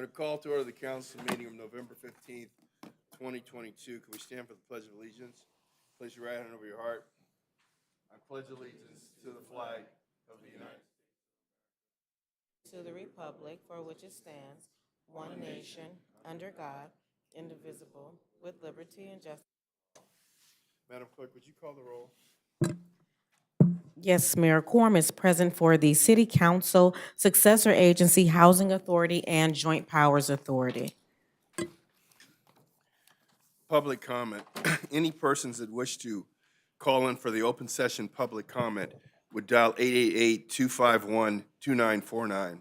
I'm going to call to order the council meeting of November 15th, 2022. Can we stand for the Pledge of Allegiance? Place your right hand over your heart. I pledge allegiance to the flag of the United States. To the republic for which it stands, one nation, under God, indivisible, with liberty and justice. Madam Clerk, would you call the roll? Yes, Mayor Quorum is present for the City Council, Successor Agency, Housing Authority, and Joint Powers Authority. Public comment. Any persons that wish to call in for the open session public comment would dial 888-251-2949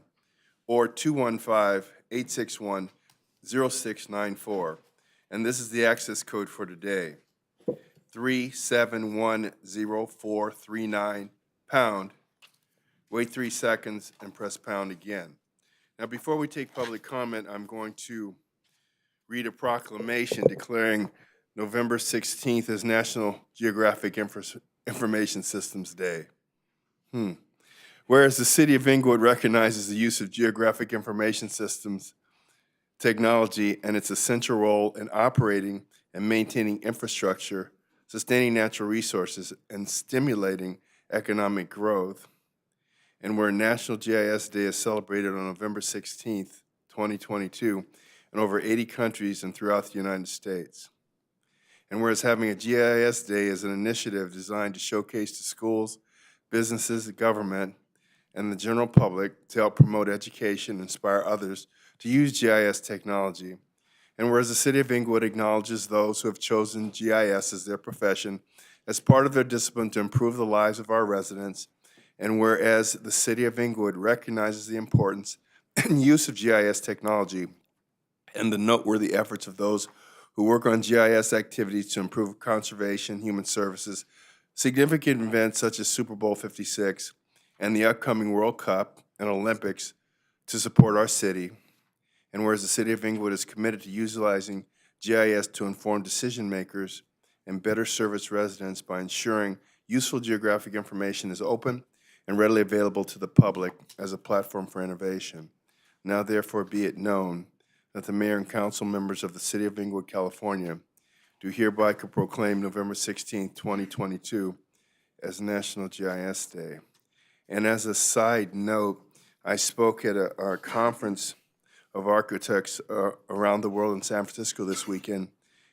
or 215-861-0694. And this is the access code for today. 3710-439 pound. Wait 3 seconds and press pound again. Now, before we take public comment, I'm going to read a proclamation declaring November 16th as National Geographic Information Systems Day. Whereas the City of Inglewood recognizes the use of geographic information systems technology and its essential role in operating and maintaining infrastructure, sustaining natural resources, and stimulating economic growth. And where National GIS Day is celebrated on November 16th, 2022, in over 80 countries and throughout the United States. And whereas having a GIS Day is an initiative designed to showcase to schools, businesses, government, and the general public to help promote education and inspire others to use GIS technology. And whereas the City of Inglewood acknowledges those who have chosen GIS as their profession as part of their discipline to improve the lives of our residents, and whereas the City of Inglewood recognizes the importance and use of GIS technology and the noteworthy efforts of those who work on GIS activities to improve conservation, human services, significant events such as Super Bowl 56 and the upcoming World Cup and Olympics to support our city. And whereas the City of Inglewood is committed to utilizing GIS to inform decision makers and better serve its residents by ensuring useful geographic information is open and readily available to the public as a platform for innovation. Now therefore be it known that the Mayor and Council members of the City of Inglewood, California, do hereby proclaim November 16, 2022 as National GIS Day. And as a side note, I spoke at a conference of architects around the world in San Francisco this weekend,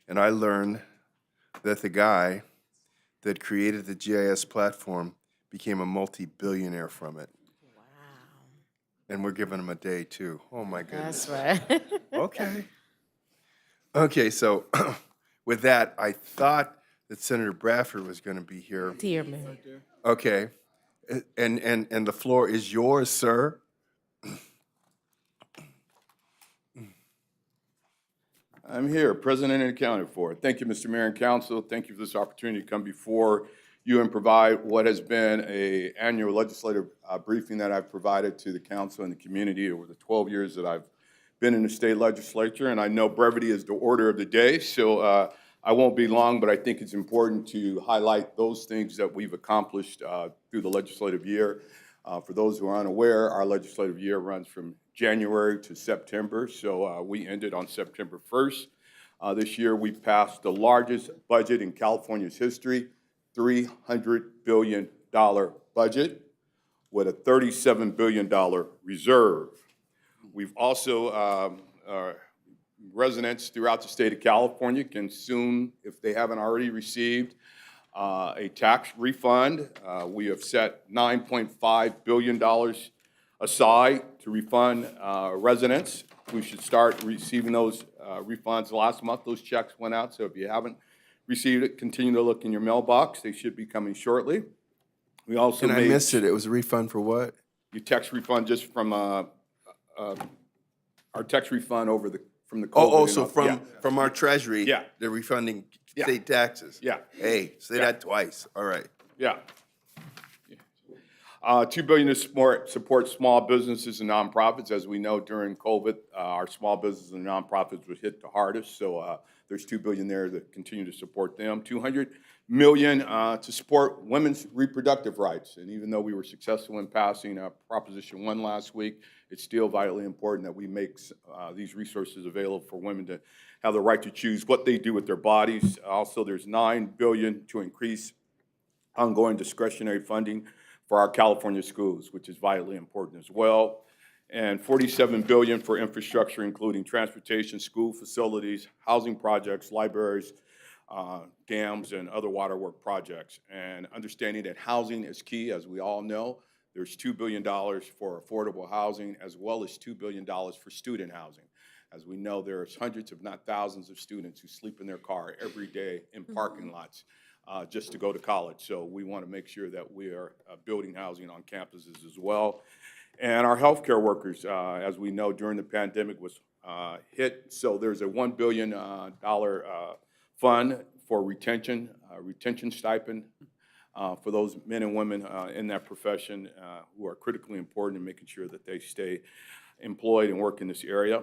and I learned that the guy that created the GIS platform became a multi-billionaire from it. Wow. And we're giving him a day, too. Oh, my goodness. That's right. Okay. Okay, so with that, I thought that Senator Bradford was going to be here. Dear Mayor. Okay. And the floor is yours, sir. I'm here, present and accounted for. Thank you, Mr. Mayor and Council. Thank you for this opportunity to come before you and provide what has been an annual legislative briefing that I've provided to the council and the community over the 12 years that I've been in the state legislature. And I know brevity is the order of the day, so I won't be long, but I think it's important to highlight those things that we've accomplished through the legislative year. For those who are unaware, our legislative year runs from January to September, so we ended on September 1st. This year we passed the largest budget in California's history, $300 billion budget with a $37 billion reserve. We've also, residents throughout the state of California can soon, if they haven't already received, a tax refund. We have set $9.5 billion aside to refund residents. We should start receiving those refunds. Last month, those checks went out, so if you haven't received it, continue to look in your mailbox. They should be coming shortly. We also I missed it. It was a refund for what? Your tax refund just from our tax refund from the COVID. So from our treasury, Yeah. they're refunding Yeah. state taxes. Yeah. Hey, say that twice. All right. Yeah. $2 billion to support small businesses and nonprofits. As we know, during COVID, our small businesses and nonprofits were hit the hardest. So there's $2 billion there to continue to support them. $200 million to support women's reproductive rights. And even though we were successful in passing Proposition 1 last week, it's still vitally important that we make these resources available for women to have the right to choose what they do with their bodies. Also, there's $9 billion to increase ongoing discretionary funding for our California schools, which is vitally important as well, and $47 billion for infrastructure, including transportation, school facilities, housing projects, libraries, dams, and other waterwork projects. And understanding that housing is key, as we all know. There's $2 billion for affordable housing, as well as $2 billion for student housing. As we know, there's hundreds, if not thousands, of students who sleep in their car every day in parking lots just to go to college. So we want to make sure that we are building housing on campuses as well. And our healthcare workers, as we know, during the pandemic was hit. So there's a $1 billion fund for retention stipend for those men and women in that profession who are critically important in making sure that they stay employed and work in this area.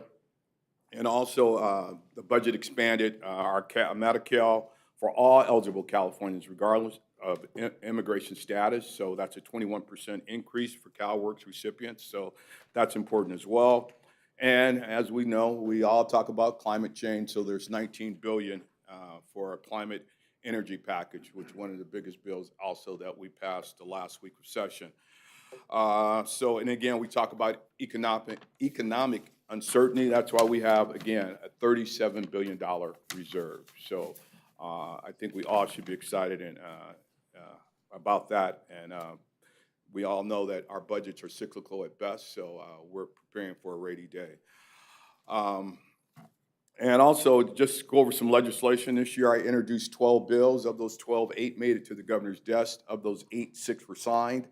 And also, the budget expanded our Medi-Cal for all eligible Californians, regardless of immigration status. So that's a 21% increase for CalWorks recipients. So that's important as well. And as we know, we all talk about climate change. So there's $19 billion for a climate energy package, which one of the biggest bills also that we passed the last week of session. And again, we talk about economic uncertainty. That's why we have, again, a $37 billion reserve. So I think we all should be excited about that. And we all know that our budgets are cyclical at best, so we're preparing for a rainy day. And also, just go over some legislation. This year, I introduced 12 bills. Of those 12, 8 made it to the governor's desk. Of those 8, 6 were signed.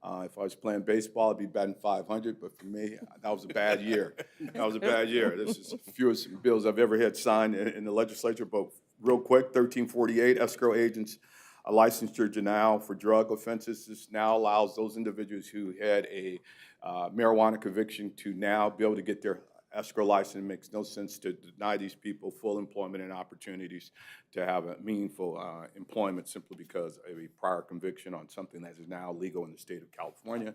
If I was playing baseball, I'd be batting 500, but for me, that was a bad year. That was a bad year. This is the fewest bills I've ever had signed in the legislature, but real quick, 1348, escrow agents, a licensure denial for drug offenses. This now allows those individuals who had a marijuana conviction to now be able to get their escrow license. It makes no sense to deny these people full employment and opportunities to have a meaningful employment simply because of a prior conviction on something that is now legal in the state of California.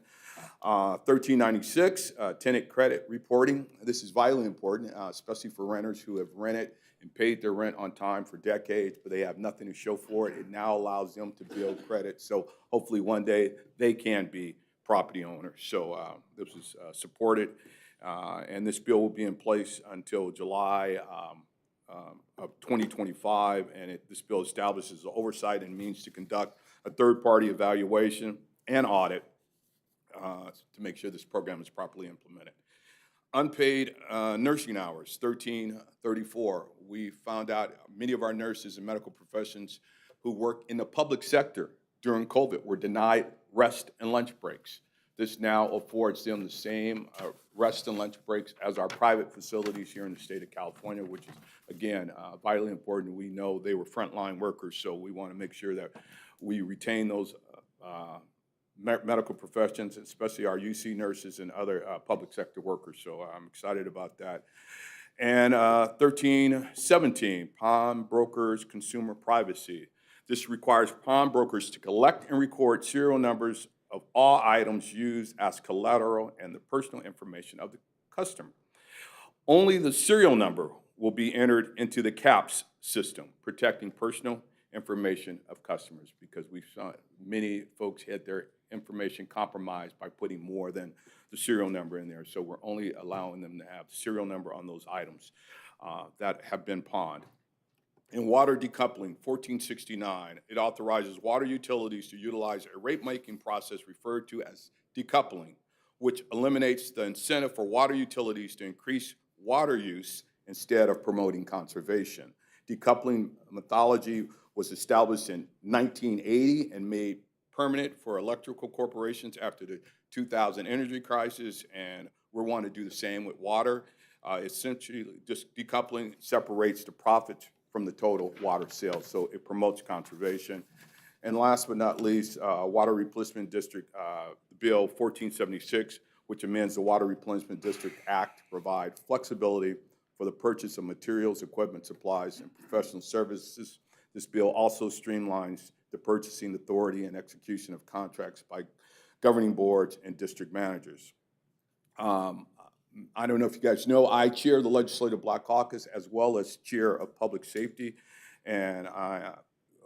1396, tenant credit reporting. This is vitally important, especially for renters who have rented and paid their rent on time for decades, but they have nothing to show for it. It now allows them to build credit. So hopefully one day they can be property owners. So this is supported. And this bill will be in place until July of 2025, and this bill establishes the oversight and means to conduct a third-party evaluation and audit to make sure this program is properly implemented. Unpaid nursing hours, 1334. We found out many of our nurses and medical professions who work in the public sector during COVID were denied rest and lunch breaks. This now affords them the same rest and lunch breaks as our private facilities here in the state of California, which is, again, vitally important. We know they were frontline workers, so we want to make sure that we retain those medical professions, especially our UC nurses and other public sector workers. So I'm excited about that. And 1317, pawnbrokers consumer privacy. This requires pawnbrokers to collect and record serial numbers of all items used as collateral and the personal information of the customer. Only the serial number will be entered into the CAPS system, protecting personal information of customers, because we saw many folks had their information compromised by putting more than the serial number in there. So we're only allowing them to have the serial number on those items that have been pawned. In water decoupling, 1469, it authorizes water utilities to utilize a rate-making process referred to as decoupling, which eliminates the incentive for water utilities to increase water use instead of promoting conservation. Decoupling methodology was established in 1980 and made permanent for electrical corporations after the 2000 energy crisis, and we want to do the same with water. Essentially, just decoupling separates the profits from the total water sales, so it promotes conservation. And last but not least, Water Replenishment District Bill 1476, which amends the Water Replenishment District Act to provide flexibility for the purchase of materials, equipment, supplies, and professional services. This bill also streamlines the purchasing authority and execution of contracts by governing boards and district managers. Um, I don't know if you guys know, I chair the Legislative Black Caucus as well as chair of Public Safety, and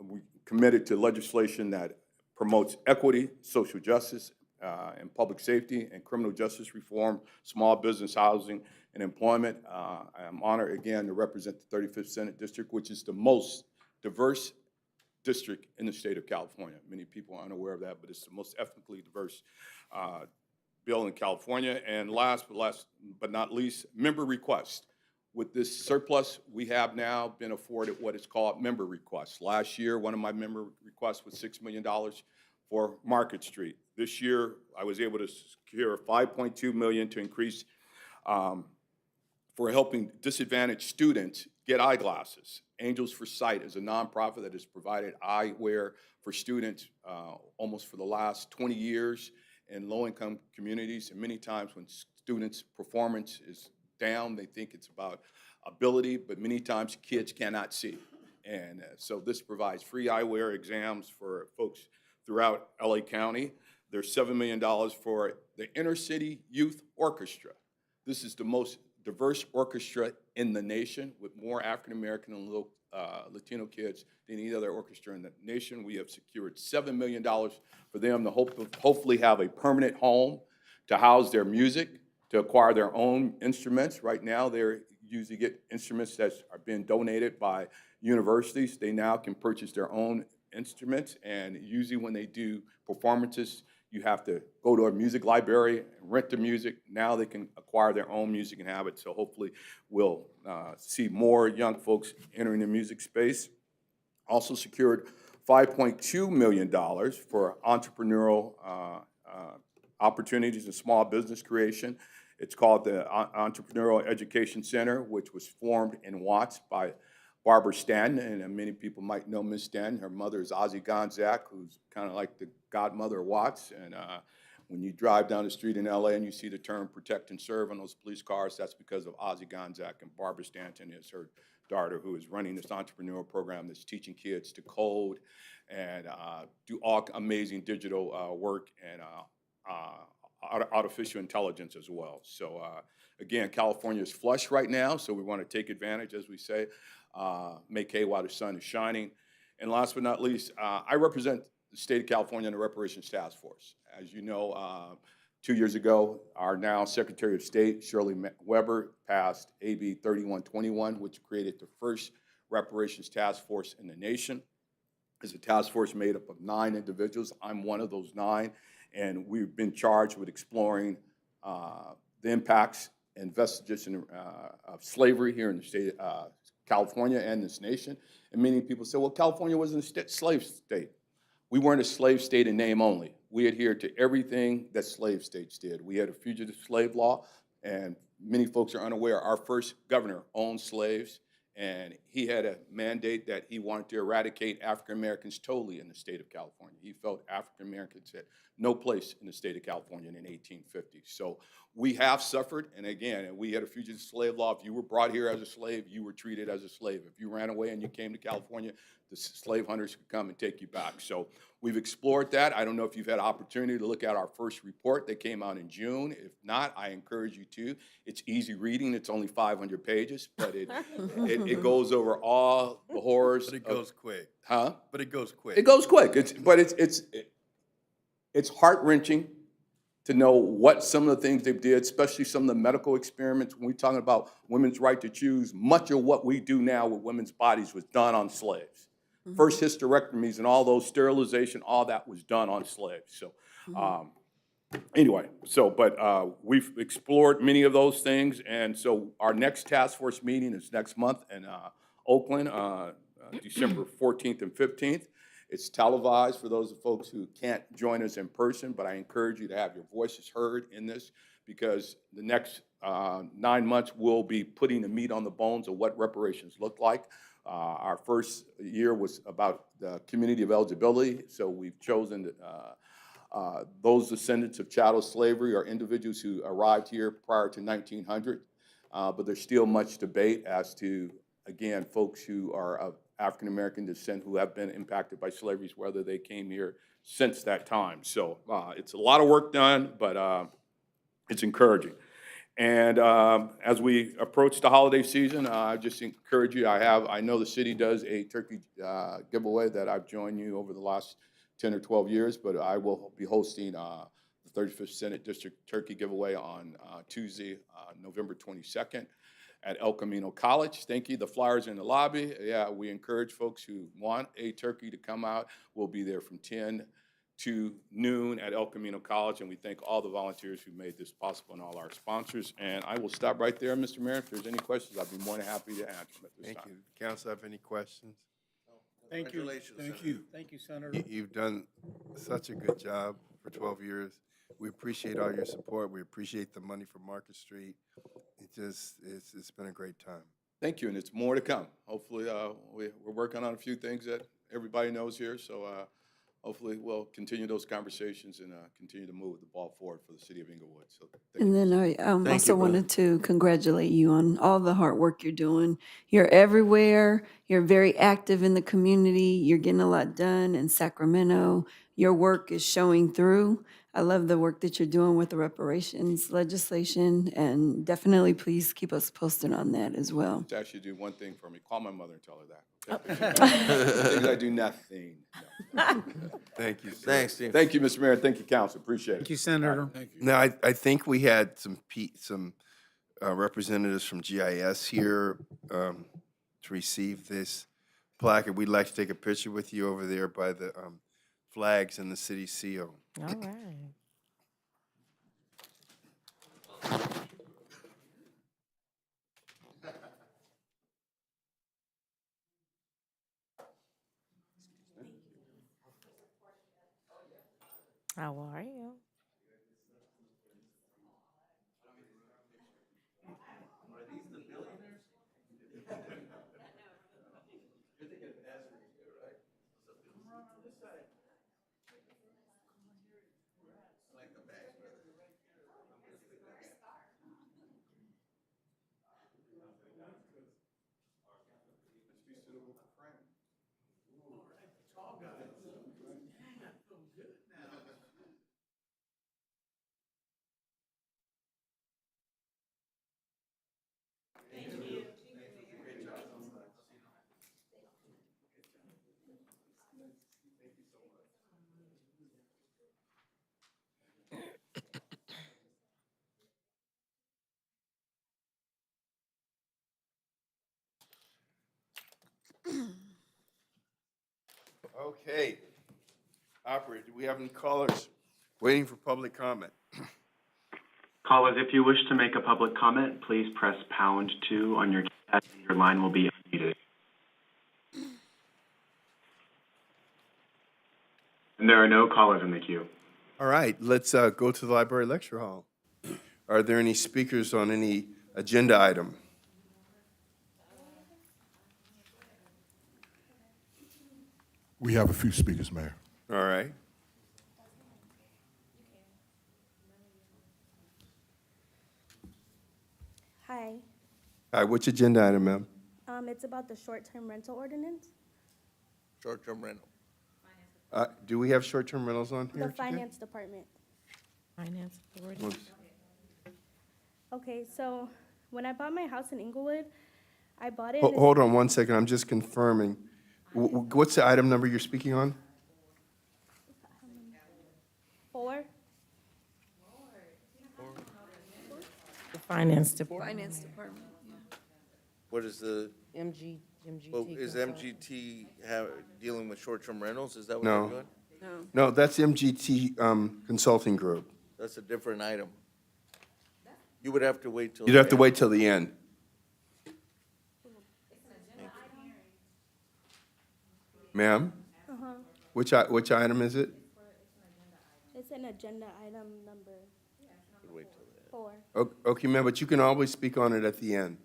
we committed to legislation that promotes equity, social justice, and public safety and criminal justice reform, small business housing and employment. I'm honored again to represent the 35th Senate District, which is the most diverse district in the state of California. Many people are unaware of that, but it's the most ethnically diverse bill in California. And last but not least, member requests. With this surplus, we have now been afforded what is called member requests. Last year, one of my member requests was $6 million for Market Street. This year, I was able to secure $5.2 million to increase for helping disadvantaged students get eyeglasses. Angels for Sight is a nonprofit that has provided eyewear for students almost for the last 20 years in low-income communities. And many times when students' performance is down, they think it's about ability, but many times kids cannot see. And so this provides free eyewear exams for folks throughout LA County. There's $7 million for the Inner City Youth Orchestra. This is the most diverse orchestra in the nation, with more African American and Latino kids than any other orchestra in the nation. We have secured $7 million for them to hopefully have a permanent home to house their music, to acquire their own instruments. Right now, they usually get instruments that are being donated by universities. They now can purchase their own instruments, and usually when they do performances, you have to go to a music library and rent the music. Now they can acquire their own music and have it. So hopefully we'll see more young folks entering the music space. Also secured $5.2 million for entrepreneurial opportunities and small business creation. It's called the Entrepreneurial Education Center, which was formed in Watts by Barbara Stanton, and many people might know Ms. Stanton. Her mother is Ozzie Gonzak, who's kind of like the godmother of Watts. And when you drive down the street in LA and you see the term protect and serve on those police cars, that's because of Ozzie Gonzak, and Barbara Stanton is her daughter, who is running this entrepreneurial program that's teaching kids to code and do all amazing digital work and artificial intelligence as well. So again, California is flush right now, so we want to take advantage, as we say, make hay while the sun is shining. And last but not least, I represent the state of California in the Reparations Task Force. As you know, 2 years ago, our now Secretary of State, Shirley Weber, passed AB 3121, which created the first Reparations Task Force in the nation. It's a task force made up of 9 individuals. I'm one of those 9, and we've been charged with exploring the impacts and vestiges of slavery here in the state of California and this nation. And many people say, well, California wasn't a slave state. We weren't a slave state in name only. We adhered to everything that slave states did. We had a fugitive slave law, and many folks are unaware, our first governor owned slaves, and he had a mandate that he wanted to eradicate African Americans totally in the state of California. He felt African Americans had no place in the state of California in 1850. So we have suffered, and again, we had a fugitive slave law. If you were brought here as a slave, you were treated as a slave. If you ran away and you came to California, the slave hunters could come and take you back. So we've explored that. I don't know if you've had opportunity to look at our first report that came out in June. If not, I encourage you to. It's easy reading. It's only 500 pages, but it goes over all the horrors. But it goes quick. Huh? But it goes quick. It goes quick. It's heart-wrenching to know what some of the things they did, especially some of the medical experiments. When we're talking about women's right to choose, much of what we do now with women's bodies was done on slaves. Mm-hmm. First hysterectomies and all those sterilization, all that was done on slaves. So anyway, we've explored many of those things. And so our next task force meeting is next month in Oakland, December 14th and 15th. It's televised for those folks who can't join us in person, but I encourage you to have your voices heard in this, because the next 9 months we'll be putting the meat on the bones of what reparations look like. Our first year was about the community of eligibility, so we've chosen those descendants of chattel slavery are individuals who arrived here prior to 1900, but there's still much debate as to, again, folks who are of African-American descent who have been impacted by slavery, whether they came here since that time. So it's a lot of work done, but It's encouraging. And as we approach the holiday season, I just encourage you, I know the city does a turkey giveaway that I've joined you over the last 10 or 12 years, but I will be hosting the 35th Senate District Turkey Giveaway on Tuesday, November 22nd at El Camino College. Thank you. The flyers in the lobby. Yeah, we encourage folks who want a turkey to come out. We'll be there from 10 to noon at El Camino College, and we thank all the volunteers who made this possible and all our sponsors. And I will stop right there, Mr. Mayor. If there's any questions, I'd be more than happy to answer them at this Thank time. you. Council have any questions? Thank you. Thank you. Thank you, Senator. You've done such a good job for 12 years. We appreciate all your support. We appreciate the money for Market Street. It's been a great time. Thank you, and it's more to come. Hopefully, we're working on a few things that everybody knows here, so hopefully we'll continue those conversations and continue to move the ball forward for the city of Inglewood. So thank And you. then I also brother. wanted to congratulate you on all the hard work you're doing. You're everywhere. You're very active in the community. You're getting a lot done in Sacramento. Your work is showing through. I love the work that you're doing with the reparations legislation, and definitely please keep us posted on that as well. To actually do one thing for me, call my mother and tell her that. Things I do nothing. No. Thank you, sir. Thanks, Steve. Thank you, Mr. Mayor. Thank you, council. Appreciate it. Thank you, Senator. Thank you. Now, I think we had some representatives from GIS here to receive this plaque. We'd like to take a picture with you over there by the flags and the city seal. All right. How are you? Okay. Operator, do we have any callers waiting for public comment? Callers, if you wish to make a public comment, please press #2 on your keypad and your line will be unmuted. And there are no callers in the queue. All right, let's go to the library lecture hall. Are there any speakers on any agenda item? We have a few speakers, Mayor. All right. Hi, All right, which agenda item, ma'am? it's about the short-term rental ordinance, Short-term rental. Do we have short-term rentals on here the today? finance department. Finance Authority. Let's- Okay, so when I bought my house in Inglewood, I bought it. Hold on one second, I'm just confirming. What's the item number you're speaking on? 4. The Finance Department. Finance Department, yeah. What is the, MGT. is MGT dealing with short-term rentals? Is that what No. they're doing? No. No, that's MGT Consulting Group. That's a different item. You would have to wait till. You'd have to wait till the end. Ma'am? Which item is it? It's an agenda item number Wait till the end. 4. Okay, ma'am, but you can always speak on it at the end.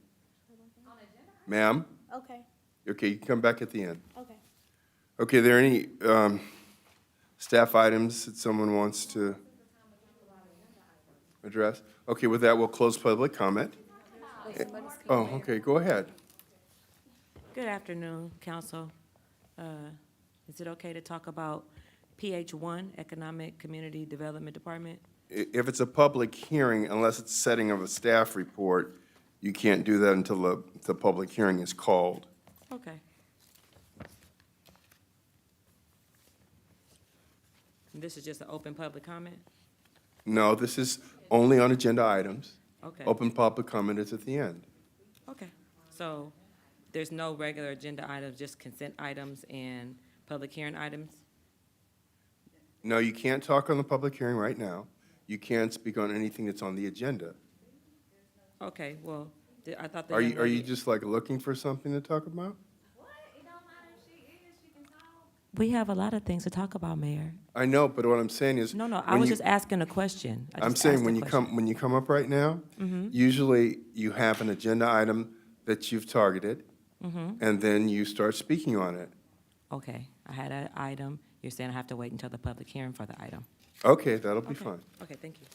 Ma'am? Okay, Okay, you can come back at the end. okay. Okay, are there any staff items that someone wants to address? Okay, with that, we'll close public comment. Oh, okay, go ahead. Good afternoon, council. Is it okay to talk about PH1, Economic Community Development Department? if it's a public hearing, unless it's setting of a staff report, you can't do that until the public hearing is called. Okay. This is just an open public comment? No, this is only on agenda items. Okay. Open public comment is at the end. Okay. So there's no regular agenda items, just consent items and public hearing items? No, you can't talk on the public hearing right now. You can't speak on anything that's on the agenda. Okay, well, I thought the Are young you, are you lady- just like looking for something to talk about? We have a lot of things to talk about, Mayor. I know, but what I'm saying is. No, I when was you- just asking a question. I I'm just saying asked a when you question. come, when you come up right now, usually you have an agenda item that you've targeted, and then you start speaking on it. Okay, I had an item. You're saying I have to wait until the public hearing for the item. Okay, that'll be Okay. fine. Okay, thank you.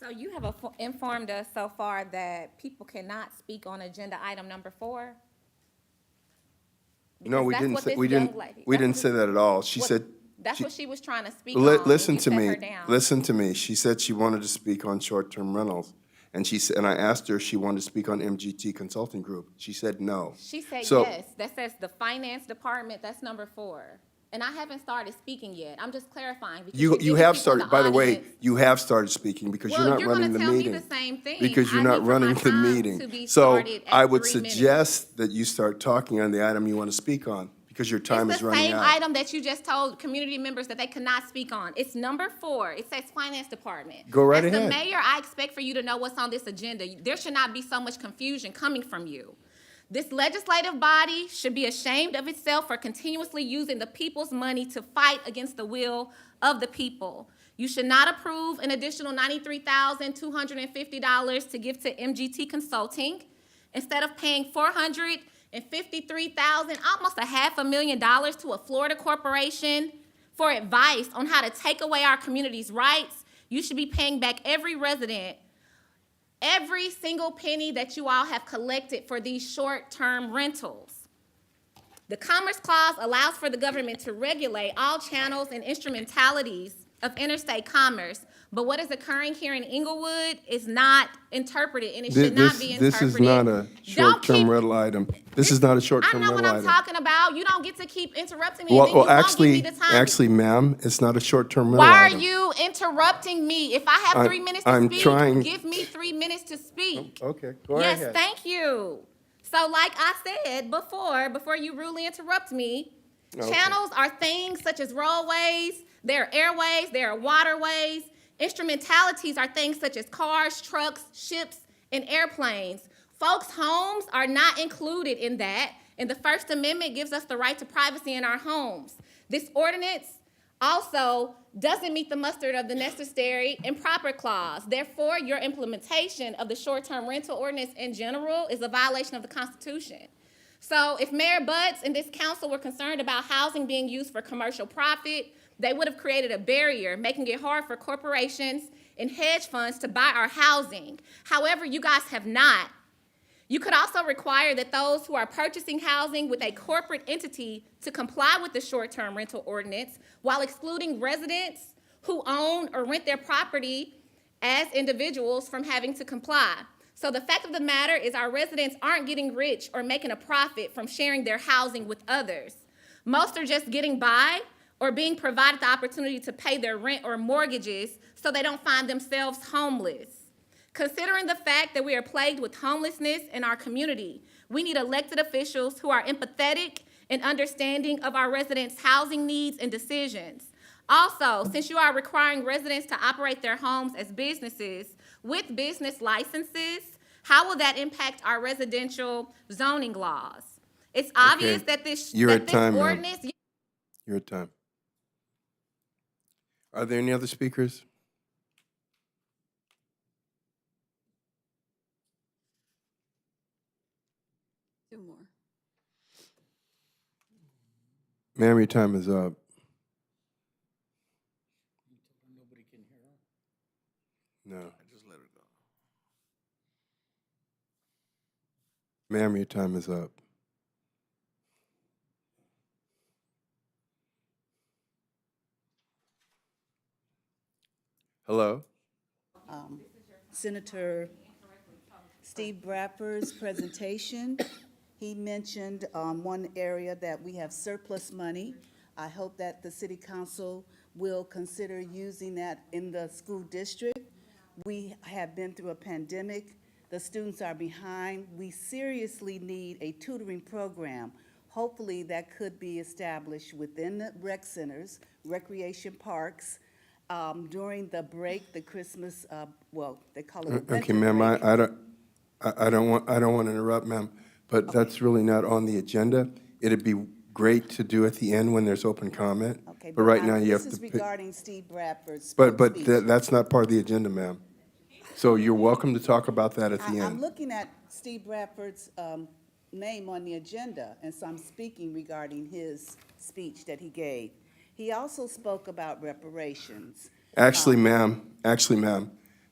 So you have informed us so far that people cannot speak on agenda item number 4? No, Because we that's didn't what say, this we young didn't, lady- we that's didn't what say this- that at all. She what- said. That's she- what she was trying to speak on. and Listen you to set me, her down. listen to me. She said she wanted to speak on short-term rentals. And she said, and I asked her if she wanted to speak on MGT Consulting Group. She said no. She said So- yes. That says the finance department, that's number 4. And I haven't started speaking yet. I'm just clarifying. because you're You giving have people in started, by the way, audience- you have started speaking because you're Well, not you're running gonna the tell me meeting. the same thing. Because you're I not need for my running the time meeting. to be So started at I would 3 minutes. suggest that you start talking on the item you want to speak on because your time is running It's the out. same item that you just told community members that they could not speak on. It's number 4. It says finance department. Go right As the ahead. mayor, I expect for you to know what's on this agenda. There should not be so much confusion coming from you. This legislative body should be ashamed of itself for continuously using the people's money to fight against the will of the people. You should not approve an additional $93,250 to give to MGT Consulting instead of paying $453,000, almost $500,000 to a Florida corporation for advice on how to take away our community's rights. You should be paying back every resident every single penny that you all have collected for these short-term rentals. The Commerce Clause allows for the government to regulate all channels and instrumentalities of interstate commerce, but what is occurring here in Inglewood is not interpreted, and it should not be interpreted. This is not a short-term rental item. This is not a I short-term know what rental I'm item. talking about. You don't get to keep interrupting me, and Well, then you well, won't give me the time. actually, ma'am, it's not a short-term rental Why item. are you interrupting me? If I have I'm- 3 minutes to I'm speak, trying- give me 3 minutes to speak. Okay, go Yes, ahead. thank you. So like I said before you rudely interrupt me, Okay. channels are things such as roadways, there are airways, there are waterways. Instrumentalities are things such as cars, trucks, ships, and airplanes. Folks' homes are not included in that, and the First Amendment gives us the right to privacy in our homes. This ordinance also doesn't meet the muster of the necessary and proper clause. Therefore, your implementation of the short-term rental ordinance in general is a violation of the Constitution. So if Mayor Butts and this council were concerned about housing being used for commercial profit, they would have created a barrier, making it hard for corporations and hedge funds to buy our housing. However, you guys have not. You could also require that those who are purchasing housing with a corporate entity to comply with the short-term rental ordinance while excluding residents who own or rent their property as individuals from having to comply. So the fact of the matter is our residents aren't getting rich or making a profit from sharing their housing with others. Most are just getting by or being provided the opportunity to pay their rent or mortgages so they don't find themselves homeless. Considering the fact that we are plagued with homelessness in our community, we need elected officials who are empathetic and understanding of our residents' housing needs and decisions. Also, since you are requiring residents to operate their homes as businesses with business licenses, how will that impact our residential zoning laws? It's obvious that this, You're at time, ma'am. ordinance. Your time. Are there any other speakers? Two more. Ma'am, your time is up. Nobody can hear her. No. I just let her go. Ma'am, your time is up. Hello? Senator Steve Bradford's presentation. He mentioned one area that we have surplus money. I hope that the city council will consider using that in the school district. We have been through a pandemic. The students are behind. We seriously need a tutoring program. Hopefully, that could be established within the rec centers, recreation parks, during the break, the Christmas, well, they call it a Okay, winter ma'am, break. I don't want to interrupt, ma'am, but that's really not on the agenda. It'd be great to do at the end when there's open comment. Okay, But right now, you have this to. is regarding Steve Bradford's But speech. that's not part of the agenda, ma'am. So you're welcome to talk about that at the I'm end. looking at Steve Bradford's name on the agenda, and so I'm speaking regarding his speech that he gave. He also spoke about reparations. Actually, ma'am,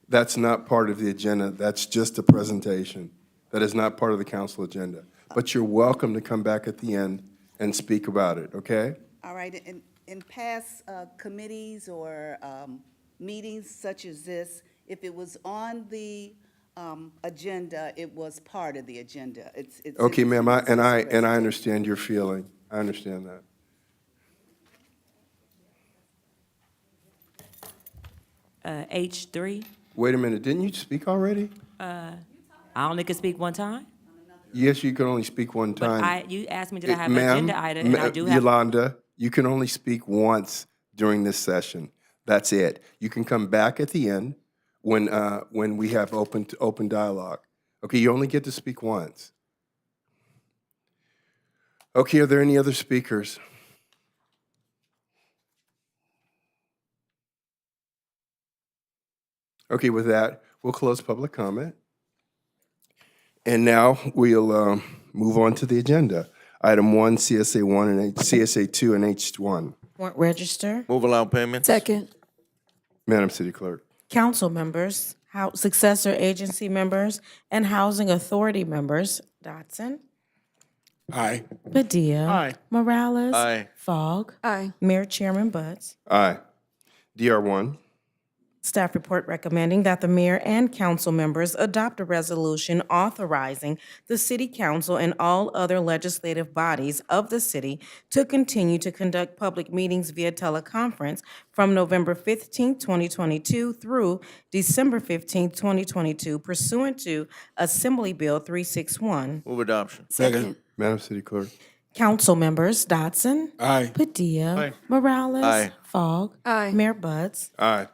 that's not part of the agenda. That's just a presentation. That is not part of the council agenda. But you're welcome to come back at the end and speak about it, okay? All right, in past committees or meetings such as this, if it was on the agenda, it was part of the agenda. It's Okay, ma'am, I presentation. understand your feeling. I understand that. H3, Wait a minute, didn't you speak already? I only can speak one time, Yes, you can only speak one but time. you asked me, did I have an Ma'am, agenda item, and I do have. Yolanda, you can only speak once during this session. That's it. You can come back at the end when we have open dialogue. Okay, you only get to speak once. Okay, are there any other speakers? Okay, with that, we'll close public comment. And now we'll move on to the agenda. Item 1, CSA 1 and CSA 2 and H1. Warrant register. Move allow payments. Second. Madam City Clerk. Council members, successor agency members, and housing authority members. Dotson. Aye. Padilla. Aye. Morales. Aye. Fogg. Aye. Mayor Chairman Buds. Aye. DR1. Staff report recommending that the mayor and council members adopt a resolution authorizing the city council and all other legislative bodies of the city to continue to conduct public meetings via teleconference from November 15, 2022 through December 15, 2022 pursuant to Assembly Bill 361. Move adoption. Second. Madam City Clerk. Council members Dotson. Aye. Padilla. Aye. Morales. Aye. Fogg. Aye. Mayor Buds. Aye.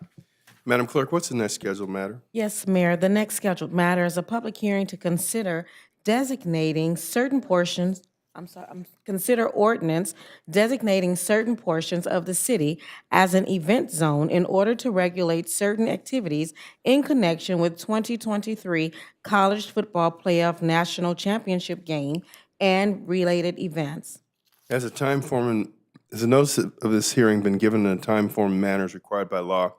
Madam Clerk, what's the next scheduled matter? Yes, Mayor. The next scheduled matter is a public hearing to consider designating certain portions, consider ordinance designating certain portions of the city as an event zone in order to regulate certain activities in connection with 2023 College Football Playoff National Championship Game and related events. Has a notice of this hearing been given in a time, form, and manner as required by law?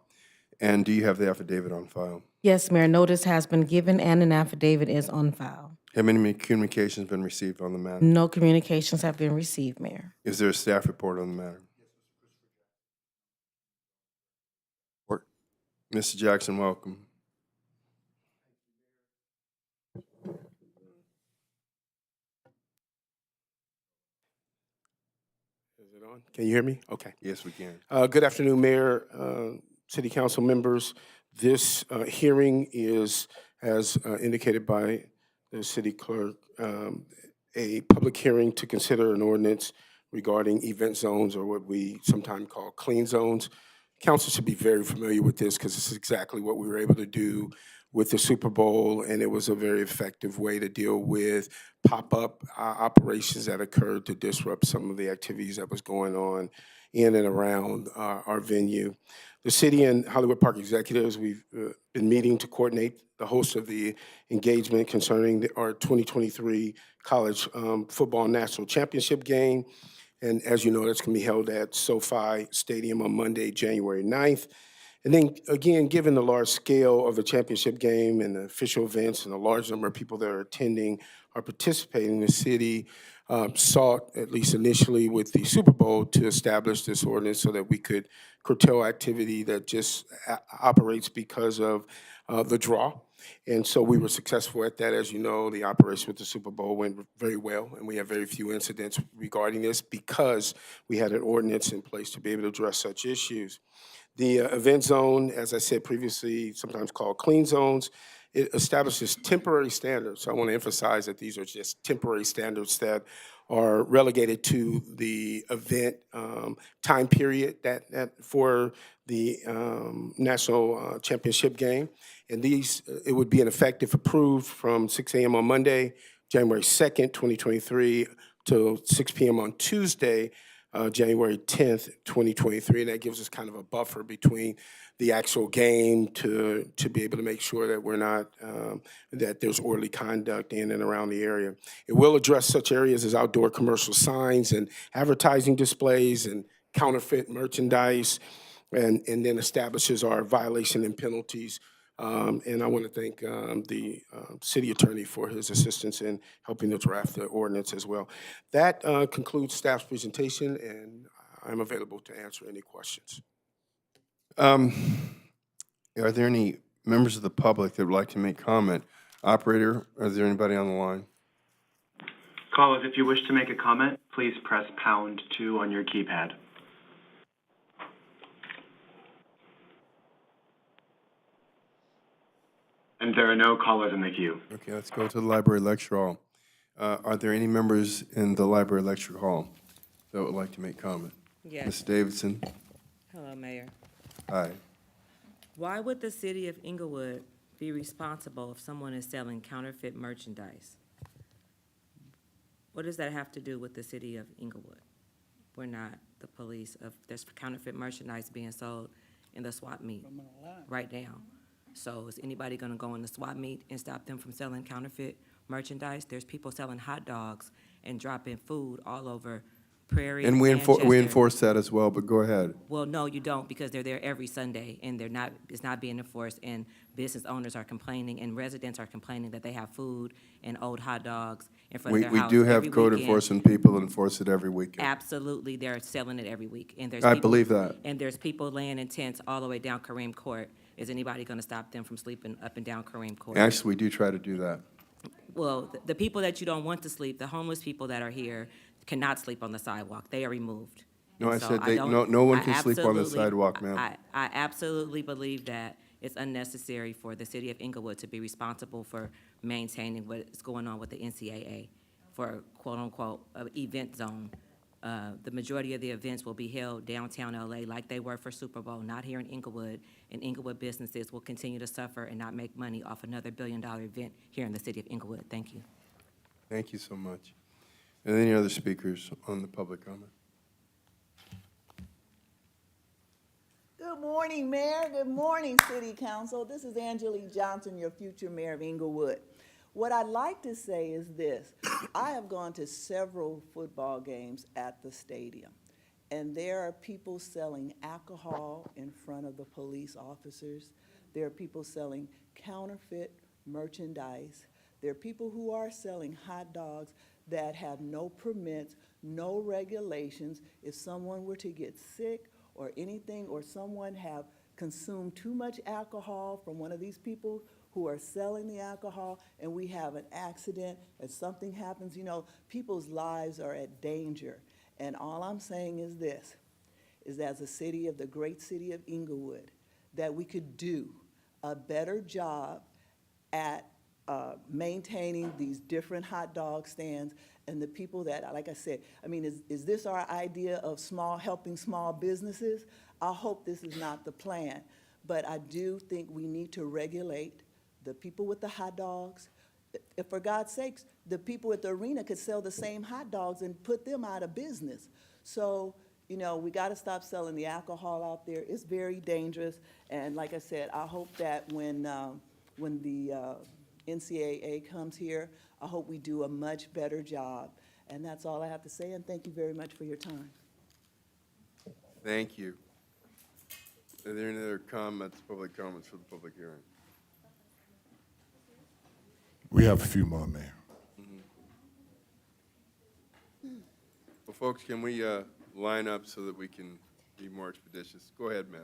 And do you have the affidavit on file? Yes, Mayor. Notice has been given and an affidavit is on file. Have any communications been received on the matter? No communications have been received, Mayor. Is there a staff report on the matter? Mr. Jackson, welcome. Is it on? Can you hear me? Okay. Yes, we can. Good afternoon, Mayor, City Council members. This hearing is, as indicated by the City Clerk, a public hearing to consider an ordinance regarding event zones, or what we sometimes call clean zones. Council should be very familiar with this because it's exactly what we were able to do with the Super Bowl, and it was a very effective way to deal with pop-up operations that occurred to disrupt some of the activities that was going on in and around our venue. The city and Hollywood Park executives, we've been meeting to coordinate the host of the engagement concerning our 2023 College Football National Championship game. And as you know, that's going to be held at SoFi Stadium on Monday, January 9th. And then, again, given the large scale of the championship game and the official events and the large number of people that are attending or participating, the city sought, at least initially with the Super Bowl, to establish this ordinance so that we could curtail activity that just operates because of the draw. And so we were successful at that. As you know, the operation with the Super Bowl went very well, and we have very few incidents regarding this because we had an ordinance in place to be able to address such issues. The event zone, as I said previously, sometimes called clean zones, it establishes temporary standards. So I want to emphasize that these are just temporary standards that are relegated to the event time period that for the national championship game. And these, it would be in effect if approved from 6 a.m. on Monday, January 2nd, 2023, till 6 p.m. on Tuesday, January 10th, 2023, and that gives us kind of a buffer between the actual game to be able to make sure that we're not, that there's orderly conduct in and around the area. It will address such areas as outdoor commercial signs and advertising displays and counterfeit merchandise, and then establishes our violation and penalties. And I want to thank the city attorney for his assistance in helping to draft the ordinance as well. That concludes staff's presentation, and I'm available to answer any questions. Are there any members of the public that would like to make comment? Operator, is there anybody on the line? Callers, if you wish to make a comment, please press #2 on your keypad. And there are no callers in the queue. Okay, let's go to the library lecture hall. Are there any members in the library lecture hall that would like to make comment? Yes. Ms. Davidson? Hello, Mayor. Hi. Why would the city of Inglewood be responsible if someone is selling counterfeit merchandise? What does that have to do with the city of Inglewood? We're not the police. There's counterfeit merchandise being sold in the swap meet right now. So is anybody gonna go in the swap meet and stop them from selling counterfeit merchandise? There's people selling hot dogs and dropping food all over Prairie And we Manchester. enforce that as well, but go ahead. Well, no, you don't, because they're there every Sunday, and it's not being enforced, and business owners are complaining, and residents are complaining that they have food and old hot dogs in front of their We house do have every code weekend. enforcement people that enforce it every weekend. Absolutely, they're selling it every week, and there's I people- believe that. And there's people laying in tents all the way down Kareem Court. Is anybody gonna stop them from sleeping up and down Kareem Court? Actually, we do try to do that. Well, the people that you don't want to sleep, the homeless people that are here, cannot sleep on the sidewalk. They are removed. No, I And so said don't- no one I can sleep on the absolutely- sidewalk, ma'am. I absolutely believe that it's unnecessary for the city of Inglewood to be responsible for maintaining what is going on with the NCAA for quote-unquote event zone. The majority of the events will be held downtown LA like they were for Super Bowl, not here in Inglewood. And Inglewood businesses will continue to suffer and not make money off another billion-dollar event here in the city of Inglewood. Thank you. Thank you so much. And any other speakers on the public comment? Good morning, Mayor. Good morning, City Council. This is Angelique Johnson, your future mayor of Inglewood. What I'd like to say is this. I have gone to several football games at the stadium, and there are people selling alcohol in front of the police officers. There are people selling counterfeit merchandise. There are people who are selling hot dogs that have no permits, no regulations. If someone were to get sick or anything, or someone have consumed too much alcohol from one of these people who are selling the alcohol, and we have an accident and something happens, you know, people's lives are at danger. And all I'm saying is this, is as a city of the great city of Inglewood, that we could do a better job at maintaining these different hot dog stands and the people that, like I said, I mean, is this our idea of helping small businesses? I hope this is not the plan, but I do think we need to regulate the people with the hot dogs. If, for God's sakes, the people at the arena could sell the same hot dogs and put them out of business. So, you know, we got to stop selling the alcohol out there. It's very dangerous. And like I said, I hope that when the NCAA comes here, I hope we do a much better job. And that's all I have to say, and thank you very much for your time. Thank you. Are there any other comments, public comments for the public hearing? We have a few more, Mayor. Well, folks, can we line up so that we can be more expeditious? Go ahead, ma'am.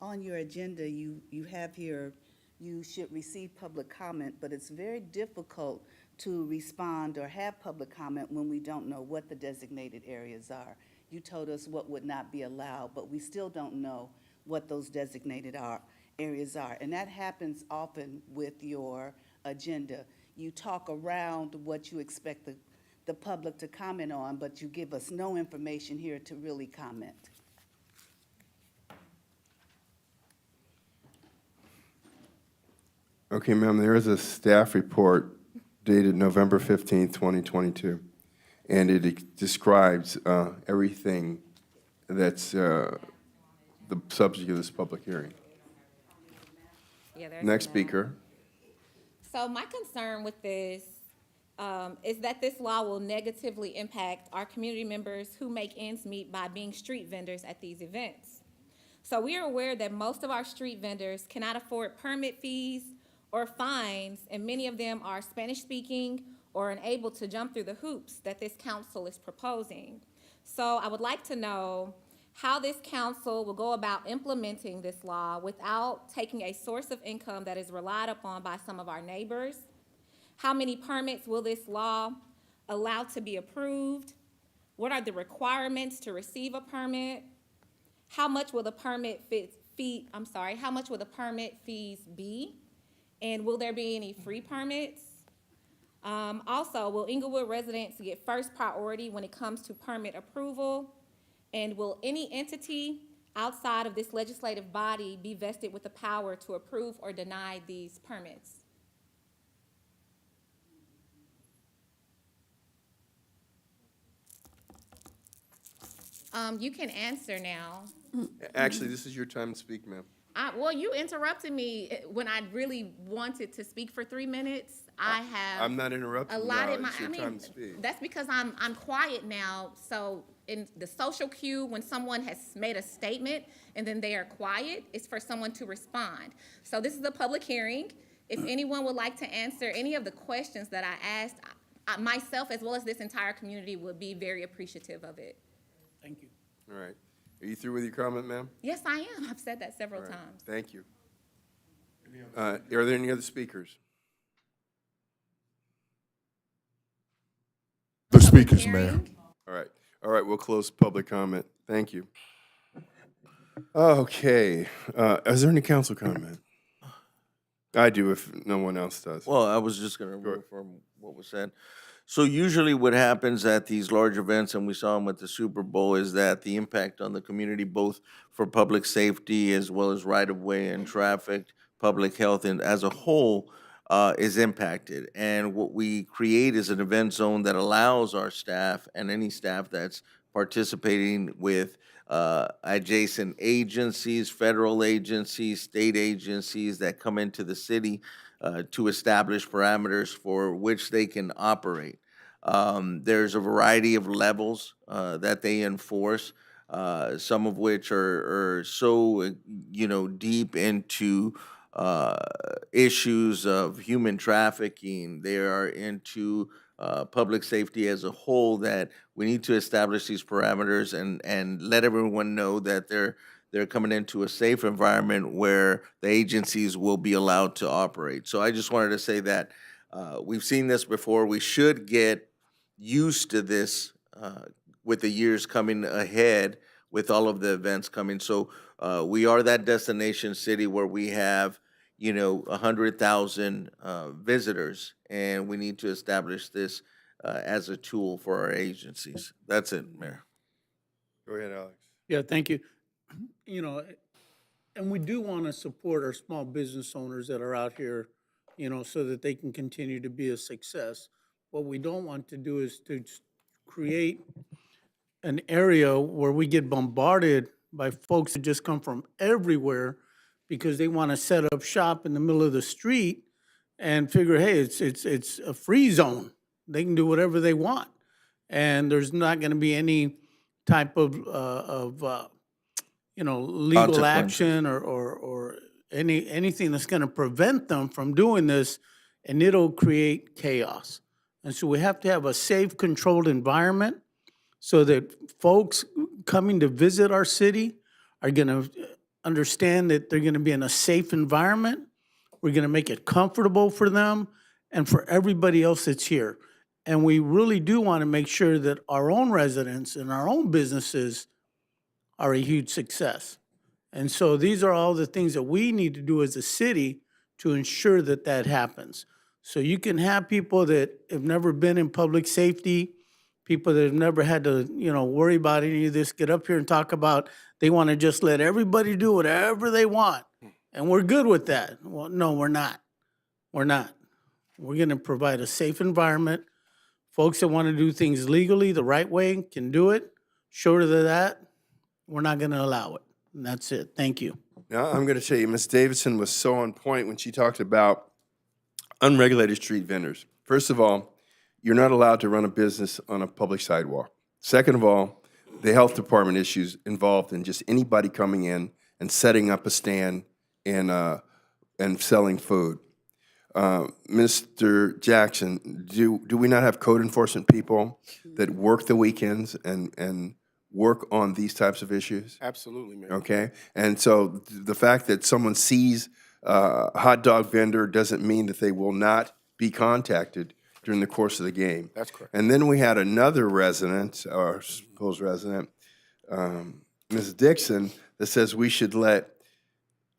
On your agenda, you have here, you should receive public comment, but it's very difficult to respond or have public comment when we don't know what the designated areas are. You told us what would not be allowed, but we still don't know what those designated areas are. And that happens often with your agenda. You talk around what you expect the public to comment on, but you give us no information here to really comment. Okay, ma'am, there is a staff report dated November 15th, 2022, and it describes everything that's the subject of this public hearing. Yeah, there's Next a map. speaker. So my concern with this is that this law will negatively impact our community members who make ends meet by being street vendors at these events. So we are aware that most of our street vendors cannot afford permit fees or fines, and many of them are Spanish-speaking or unable to jump through the hoops that this council is proposing. So I would like to know how this council will go about implementing this law without taking a source of income that is relied upon by some of our neighbors. How many permits will this law allow to be approved? What are the requirements to receive a permit? How much will the permit how much will the permit fees be? And will there be any free permits? Also, will Inglewood residents get first priority when it comes to permit approval? And will any entity outside of this legislative body be vested with the power to approve or deny these permits? You can answer now. Actually, this is your time to speak, ma'am. Well, you interrupted me when I really wanted to speak for 3 minutes. I have I'm not interrupting you now. allotted my, It's your time to speak. that's because I'm quiet now. So in the social cue, when someone has made a statement and then they are quiet, it's for someone to respond. So this is a public hearing. If anyone would like to answer any of the questions that I asked, myself as well as this entire community would be very appreciative of it. Thank you. All right. Are you through with your comment, ma'am? Yes, I am. I've said that several All right. times. Thank you. Are there any other speakers? The speakers, Mayor. Hearing? All right, we'll close public comment. Thank you. Okay, is there any council comment? I do if no one else does. Well, I was just gonna Go ahead. from what was said. So usually what happens at these large events, and we saw them with the Super Bowl, is that the impact on the community, both for public safety as well as right-of-way and traffic, public health, and as a whole, is impacted. And what we create is an event zone that allows our staff and any staff that's participating with adjacent agencies, federal agencies, state agencies that come into the city to establish parameters for which they can operate. There's a variety of levels that they enforce, some of which are so, deep into issues of human trafficking. They are into public safety as a whole, that we need to establish these parameters and let everyone know that they're coming into a safe environment where the agencies will be allowed to operate. So I just wanted to say that we've seen this before. We should get used to this with the years coming ahead, with all of the events coming. So we are that destination city where we have 100,000 visitors, and we need to establish this as a tool for our agencies. That's it, Mayor. Go ahead, Alex. Yeah, thank you. And we do want to support our small business owners that are out here, so that they can continue to be a success. What we don't want to do is to create an area where we get bombarded by folks that just come from everywhere because they want to set up shop in the middle of the street and figure, hey, it's a free zone. They can do whatever they want. And there's not going to be any type of legal Consequences. action or anything that's gonna prevent them from doing this, and it'll create chaos. And so we have to have a safe, controlled environment so that folks coming to visit our city are gonna understand that they're gonna be in a safe environment. We're gonna make it comfortable for them and for everybody else that's here. And we really do wanna make sure that our own residents and our own businesses are a huge success. And so these are all the things that we need to do as a city to ensure that that happens. So you can have people that have never been in public safety, people that have never had to, worry about any of this, get up here and talk about they want to just let everybody do whatever they want. And we're good with that. Well, no, we're not. We're not. We're going to provide a safe environment. Folks that want to do things legally the right way can do it. Short of that, we're not going to allow it. And that's it. Thank you. Now, I'm going to tell you, Ms. Davidson was so on point when she talked about unregulated street vendors. First of all, you're not allowed to run a business on a public sidewalk. Second of all, the health department issues involved in just anybody coming in and setting up a stand and selling food. Mr. Jackson, do we not have code enforcement people that work the weekends and work on these types of issues? Absolutely, Mayor. Okay, and so the fact that someone sees a hot dog vendor doesn't mean that they will not be contacted during the course of the game. That's correct. And then we had another resident, or supposed resident, Ms. Dixon, that says we should let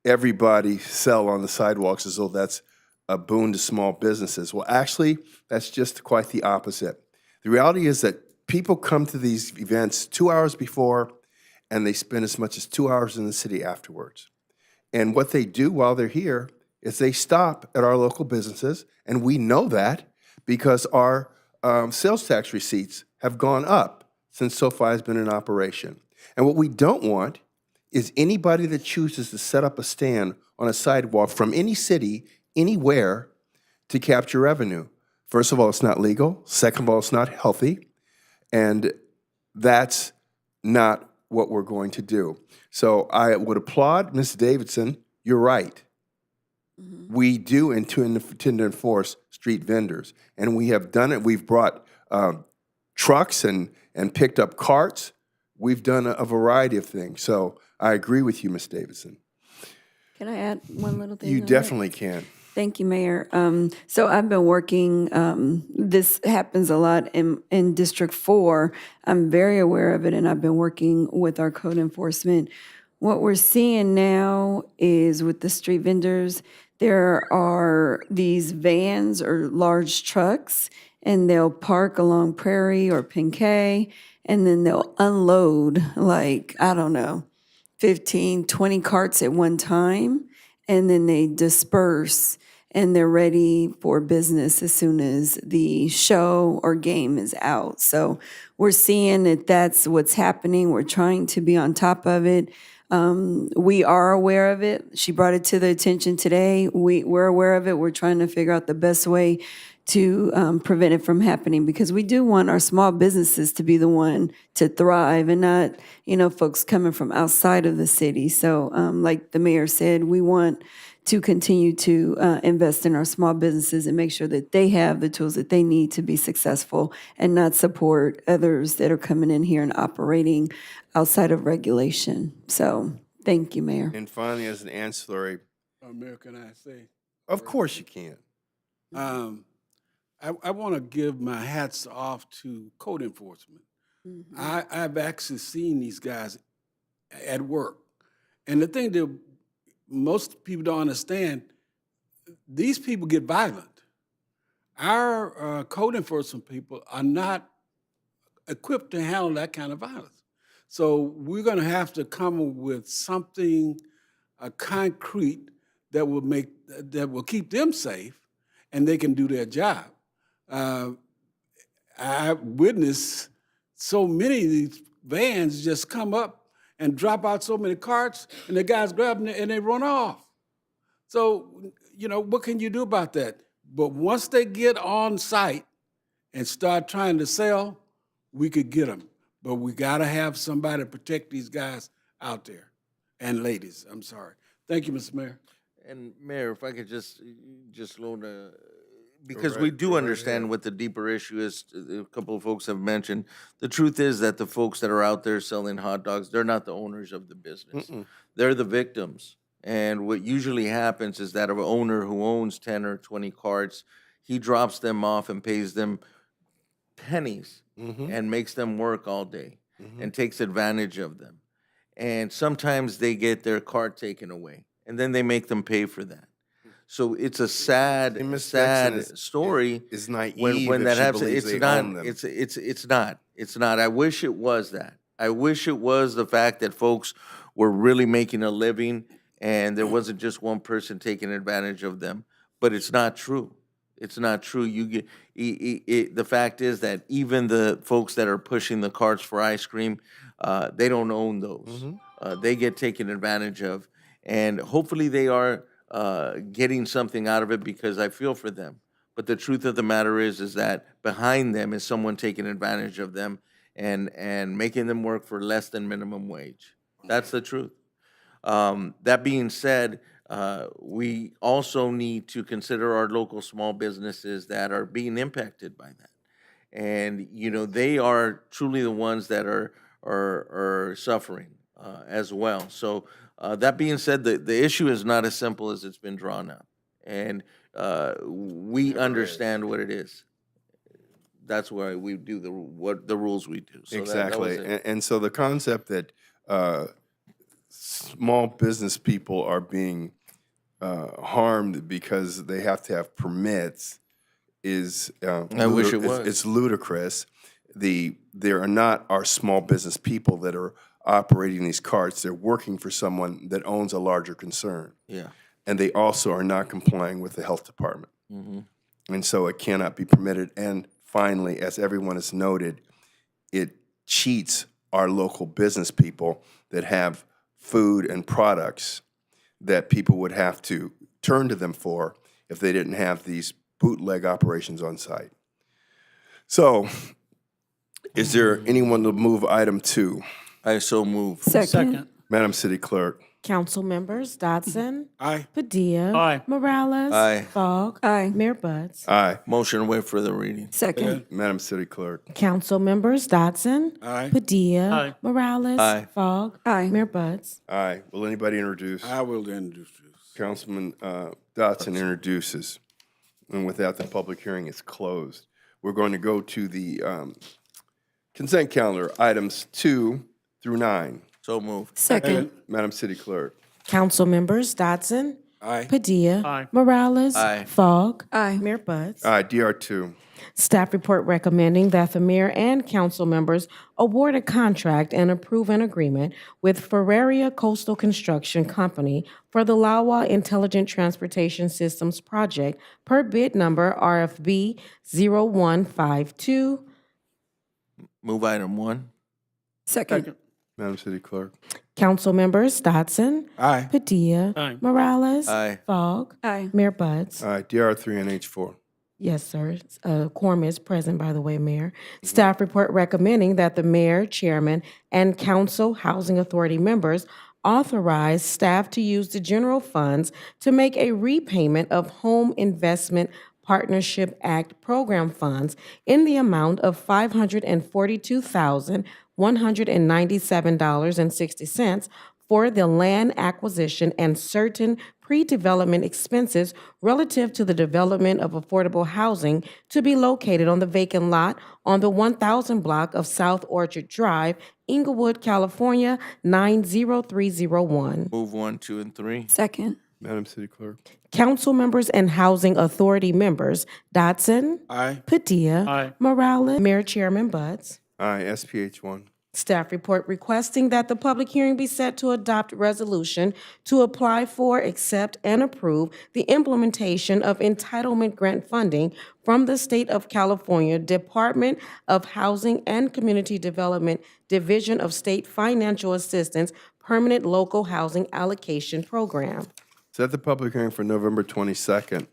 everybody sell on the sidewalks as though that's a boon to small businesses. Well, actually, that's just quite the opposite. The reality is that people come to these events 2 hours before, and they spend as much as 2 hours in the city afterwards. And what they do while they're here is they stop at our local businesses, and we know that because our sales tax receipts have gone up since SoFi has been in operation. And what we don't want is anybody that chooses to set up a stand on a sidewalk from any city, anywhere, to capture revenue. First of all, it's not legal. Second of all, it's not healthy. And that's not what we're going to do. So I would applaud Ms. Davidson. You're right. We do intend to enforce street vendors, and we have done it. We've brought trucks and picked up carts. We've done a variety of things. So I agree with you, Ms. Davidson. Can I add one little thing? You on that? definitely can. Thank you, Mayor. So I've been working, this happens a lot in District 4. I'm very aware of it, and I've been working with our code enforcement. What we're seeing now is with the street vendors, there are these vans or large trucks, and they'll park along Prairie or Pinkay, and then they'll unload, like, I don't know, 15, 20 carts at one time, and then they disperse, and they're ready for business as soon as the show or game is out. So we're seeing that that's what's happening. We're trying to be on top of it. We are aware of it. She brought it to the attention today. We're aware of it. We're trying to figure out the best way to prevent it from happening, because we do want our small businesses to be the one to thrive and not, folks coming from outside of the city. So like the mayor said, we want to continue to invest in our small businesses and make sure that they have the tools that they need to be successful and not support others that are coming in here and operating outside of regulation. So thank you, Mayor. And finally, as an ancillary, Mayor, can I say? of course you can. I want to give my hats off to code enforcement. I've actually seen these guys at work. And the thing that most people don't understand, these people get violent. Our code enforcement people are not equipped to handle that kind of violence. So we're going to have to come up with something concrete that will keep them safe, and they can do their job. I witnessed so many of these vans just come up and drop out so many carts, and the guys grab them and they run off. So, what can you do about that? But once they get on site and start trying to sell, we could get them. But we got to have somebody to protect these guys out there. and ladies. I'm sorry. Thank you, Mr. Mayor. And Mayor, if I could just load because we do understand what the deeper issue is, a couple of folks have mentioned. The truth is that the folks that are out there selling hot dogs, they're not the owners of the business. They're the victims. And what usually happens is that an owner who owns 10 or 20 carts, he drops them off and pays them pennies and makes them work all day and takes advantage of them. And sometimes they get their cart taken away, and then they make them pay for that. So it's a sad, And Ms. Jackson sad story. is naive when if that she happens. believes It's they not. own them. It's not. It's not. I wish it was that. I wish it was the fact that folks were really making a living, and there wasn't just one person taking advantage of them. But it's not true. It's not true. You get the fact is that even the folks that are pushing the carts for ice cream, they don't own those. They get taken advantage of, and hopefully they are getting something out of it because I feel for them. But the truth of the matter is that behind them is someone taking advantage of them and making them work for less than minimum wage. That's the truth. That being said, we also need to consider our local small businesses that are being impacted by that. And, you know, they are truly the ones that are suffering as well. So that being said, the issue is not as simple as it's been drawn up. And we understand what it is. That's why we do the rules we do. So that was Exactly. it. And so the concept that small business people are being harmed because they have to have permits is I wish it was. It's ludicrous. There are not our small business people that are operating these carts. They're working for someone that owns a larger concern. Yeah. And they also are not complying with the health department. And so it cannot be permitted. And finally, as everyone has noted, it cheats our local business people that have food and products that people would have to turn to them for if they didn't have these bootleg operations on site. So, is there anyone to move item 2? I so move. Second. Madam City Clerk. Council members Dotson. Aye. Padilla. Aye. Morales. Aye. Fogg. Aye. Mayor Buds. Aye. Motion to waive further reading. Second. Madam City Clerk. Council members Dotson. Aye. Padilla. Aye. Morales. Aye. Fogg. Aye. Mayor Buds. Aye. Will anybody introduce? I will introduce this. Councilman Dotson introduces. And with that, the public hearing is closed. We're going to go to the consent calendar, items 2 through 9. So move. Second. Madam City Clerk. Council members Dotson. Aye. Padilla. Aye. Morales. Aye. Fogg. Aye. Mayor Buds. Aye. DR2. Staff report recommending that the mayor and council members award a contract and approve an agreement with Ferraria Coastal Construction Company for the Lawa Intelligent Transportation Systems Project per bid number RFB 0152. Move item 1. Second. Madam City Clerk. Council members Dotson. Aye. Padilla. Aye. Morales. Aye. Fogg. Aye. Mayor Buds. Aye. DR3 and H4. Yes, sir. Quorum is present, by the way, Mayor. Staff report recommending that the mayor, chairman, and council housing authority members authorize staff to use the general funds to make a repayment of Home Investment Partnership Act program funds in the amount of $542,197.60 for the land acquisition and certain pre-development expenses relative to the development of affordable housing to be located on the vacant lot on the 1000 block of South Orchard Drive, Inglewood, California, 90301. Move 1, 2, and 3. Second. Madam City Clerk. Council members and housing authority members Dotson. Aye. Padilla. Aye. Morales. Mayor Chairman Buds. Aye. SPH1. Staff report requesting that the public hearing be set to adopt resolution to apply for, accept, and approve the implementation of entitlement grant funding from the State of California Department of Housing and Community Development Division of State Financial Assistance Permanent Local Housing Allocation Program. Set the public hearing for November 22nd,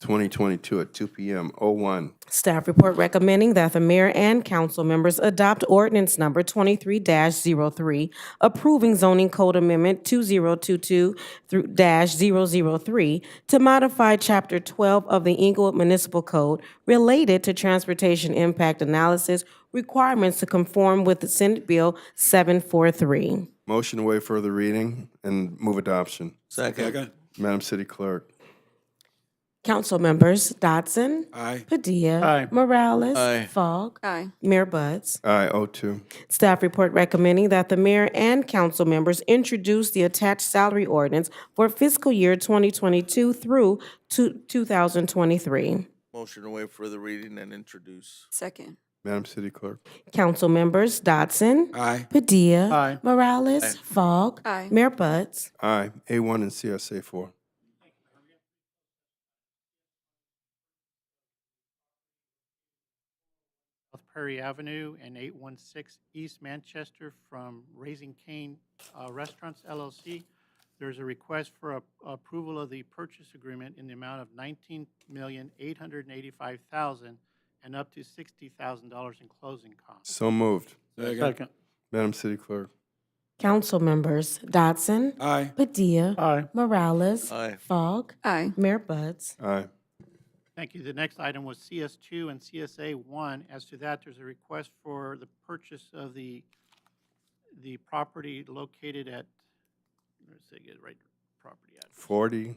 2022 at 2 p.m. 01. Staff report recommending that the mayor and council members adopt ordinance number 23-03, approving zoning code amendment 2022-003 to modify chapter 12 of the Inglewood Municipal Code related to transportation impact analysis requirements to conform with the Senate Bill 743. Motion to waive further reading and move adoption. Second. Madam City Clerk. Council members Dodson. Aye. Padilla. Aye. Morales. Aye. Fogg. Aye. Mayor Buds. Aye, 02. Staff report recommending that the mayor and council members introduce the attached salary ordinance for fiscal year 2022 through 2023. Motion to waive further reading and introduce. Second. Madam City Clerk. Council members Dodson. Aye. Padilla. Aye. Morales. Aye. Fogg. Aye. Mayor Buds. Aye, A1 and CSA 4. South Prairie Avenue and 816 East Manchester from Raising Cane Restaurants LLC. There's a request for approval of the purchase agreement in the amount of $19,885,000 and up to $60,000 in closing costs. So moved. Second. Madam City Clerk. Council members Dodson. Aye. Padilla. Aye. Morales. Aye. Fogg. Aye. Mayor Buds. Aye. Thank you. The next item was CS2 and CSA1. As to that, there's a request for the purchase of the property located at, let's see, get the right property address. 40.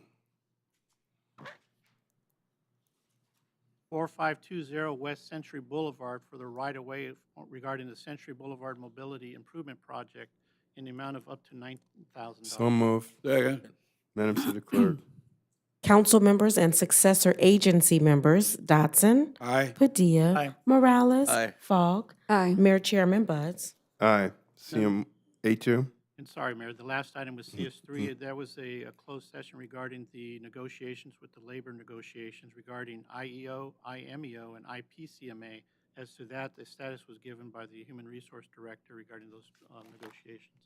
4520 West Century Boulevard for the right-of-way regarding the Century Boulevard Mobility Improvement Project in the amount of up to $9,000. So moved. Second. Madam City Clerk. Council members and successor agency members Dodson. Aye. Padilla. Aye. Morales. Aye. Fogg. Aye. Mayor Chairman Buds. Aye. CM A2. And sorry, Mayor, the last item was CS3. There was a closed session regarding the negotiations with the labor negotiations regarding IEO, IMEO, and IPCMA. As to that, the status was given by the Human Resource Director regarding those negotiations.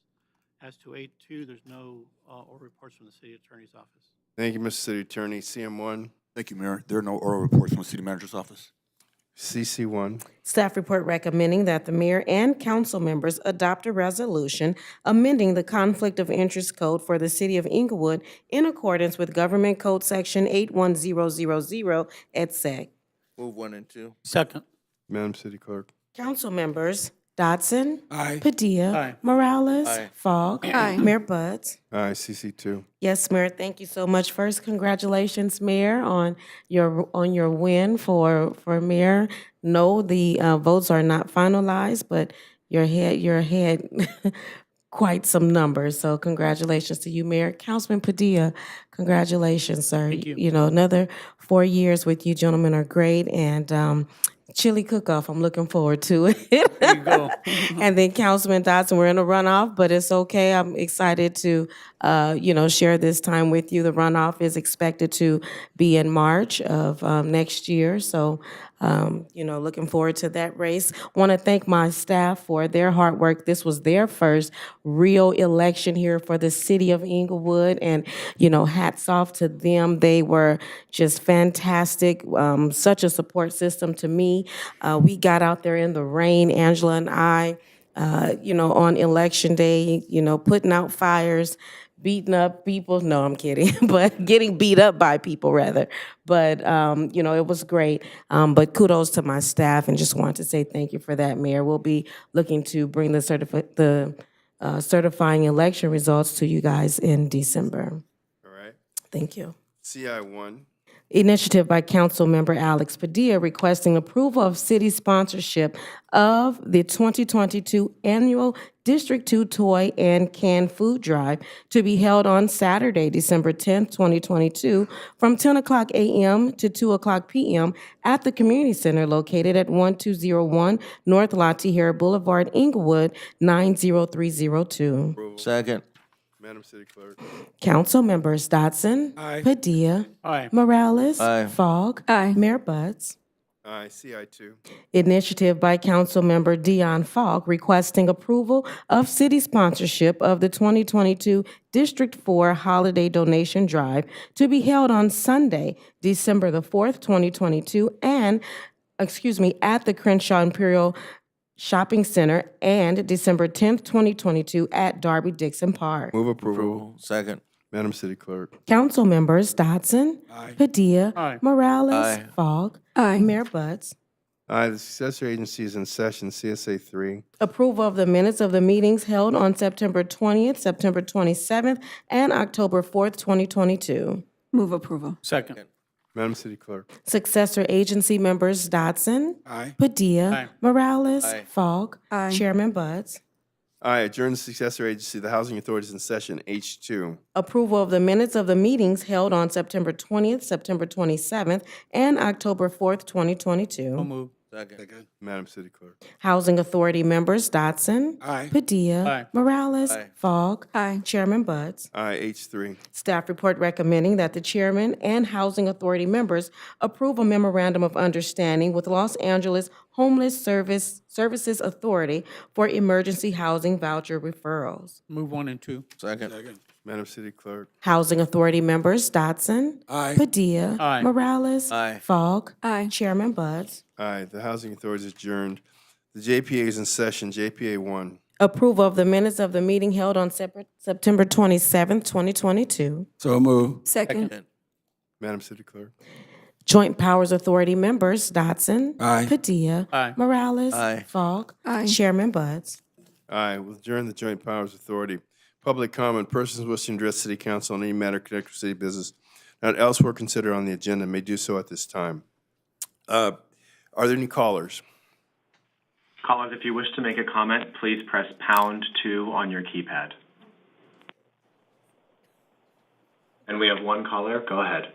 As to 8.2, there's no oral reports from the City Attorney's Office. Thank you, Mr. City Attorney. CM1. Thank you, Mayor. There are no oral reports from the City Manager's Office. CC1. Staff report recommending that the mayor and council members adopt a resolution amending the Conflict of Interest Code for the City of Inglewood in accordance with Government Code Section 81000 et sec. Move 1 and 2. Second. Madam City Clerk. Council members Dodson. Aye. Padilla. Aye. Morales. Aye. Fogg. Aye. Mayor Buds. Aye, CC2. Yes, Mayor, thank you so much. First, congratulations, Mayor, on your win for mayor. No, the votes are not finalized, but you're ahead quite some numbers. So congratulations to you, Mayor. Councilman Padilla, congratulations, sir. Thank you. You know, another 4 years with you gentlemen are great, and chili cook-off, I'm looking forward to it. There you go. And then Councilman Dodson, we're in a runoff, but it's okay. I'm excited to, share this time with you. The runoff is expected to be in March of next year. So, looking forward to that race. Want to thank my staff for their hard work. This was their first real election here for the City of Inglewood. And, hats off to them. They were just fantastic. Such a support system to me. We got out there in the rain, Angela and I, on election day, putting out fires, beating up people. No, I'm kidding, but getting beat up by people rather. But, it was great. But kudos to my staff and just wanted to say thank you for that, Mayor. We'll be looking to bring the certifying election results to you guys in December. All right. Thank you. CI1. Initiative by Councilmember Alex Padilla requesting approval of city sponsorship of the 2022 annual District 2 Toy and Canned Food Drive to be held on Saturday, December 10th, 2022, from 10 o'clock a.m. to 2 o'clock p.m. at the Community Center located at 1201 North La Tijera Boulevard, Inglewood, 90302. Second. Madam City Clerk. Council members Dodson. Aye. Padilla. Aye. Morales. Aye. Fogg. Aye. Mayor Buds. Aye. CI2. Initiative by Councilmember Dion Falk requesting approval of city sponsorship of the 2022 District 4 Holiday Donation Drive to be held on Sunday, December the 4th, 2022, at the Crenshaw Imperial Shopping Center, and December 10th, 2022, at Darby Dixon Park. Move approval. Approval. Second. Madam City Clerk. Council members Dodson, Padilla, Aye. Morales, Aye. Fogg, Aye. Mayor Buds. Aye. The successor agency is in session. CSA 3. Approval of the minutes of the meetings held on September 20th, September 27th, and October 4th, 2022. Move approval. Second. Madam City Clerk. Successor agency members Dodson, Aye. Padilla, Aye. Morales, Aye. Fogg, Aye. Chairman Buds. Aye. Adjourn the successor agency. The housing authority is in session. H2. Approval of the minutes of the meetings held on September 20th, September 27th, and October 4th, 2022. So moved. Second. Madam City Clerk. Housing Authority members Dodson, Aye. Padilla, Aye. Morales, Aye. Fogg, Aye. Chairman Buds. Aye. H3. Staff report recommending that the chairman and Housing Authority members approve a memorandum of understanding with Los Angeles Homeless Services Authority for emergency housing voucher referrals. Move 1 and 2. Second. Madam City Clerk. Housing Authority members Dodson, Aye. Padilla, Aye. Morales, Aye. Fogg, Aye. Chairman Buds. Aye. The housing authority is adjourned. The JPA is in session. JPA 1. Approval of the minutes of the meeting held on September 27th, 2022. So move. Second. Madam City Clerk. Joint Powers Authority members Dodson, Aye. Padilla, Aye. Morales, Aye. Fogg, Aye. Chairman Buds. Aye. We'll adjourn the Joint Powers Authority. Public comment. Persons wishing to address City Council on any matter connected with city business not elsewhere considered on the agenda may do so at this time. Are there any callers? Callers, if you wish to make a comment, please press #2 on your keypad. And we have one caller. Go ahead.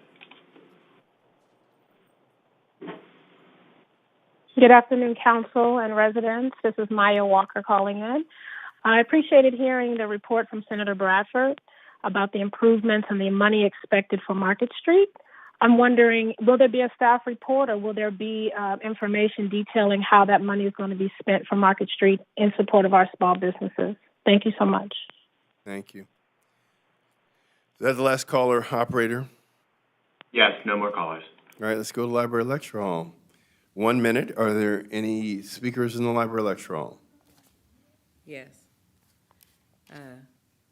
Good afternoon, council and residents. This is Maya Walker calling in. I appreciated hearing the report from Senator Bradford about the improvements and the money expected for Market Street. I'm wondering, will there be a staff report or will there be information detailing how that money is going to be spent for Market Street in support of our small businesses? Thank you so much. Thank you. Is that the last caller, operator? Yes, no more callers. All right, let's go to Library Lecture Hall. 1 minute. Are there any speakers in the Library Lecture Hall? Yes.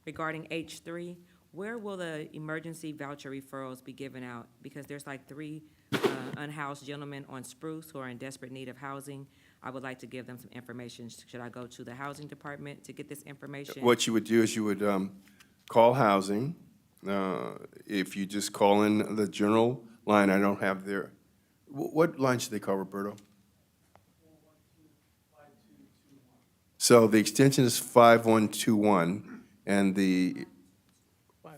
Regarding H3, where will the emergency voucher referrals be given out? Because there's like 3 unhoused gentlemen on Spruce who are in desperate need of housing. I would like to give them some information. Should I go to the housing department to get this information? What you would do is you would call housing. If you just call in the general line, I don't have their, what line should they call, Roberto? So the extension is 5121, and the,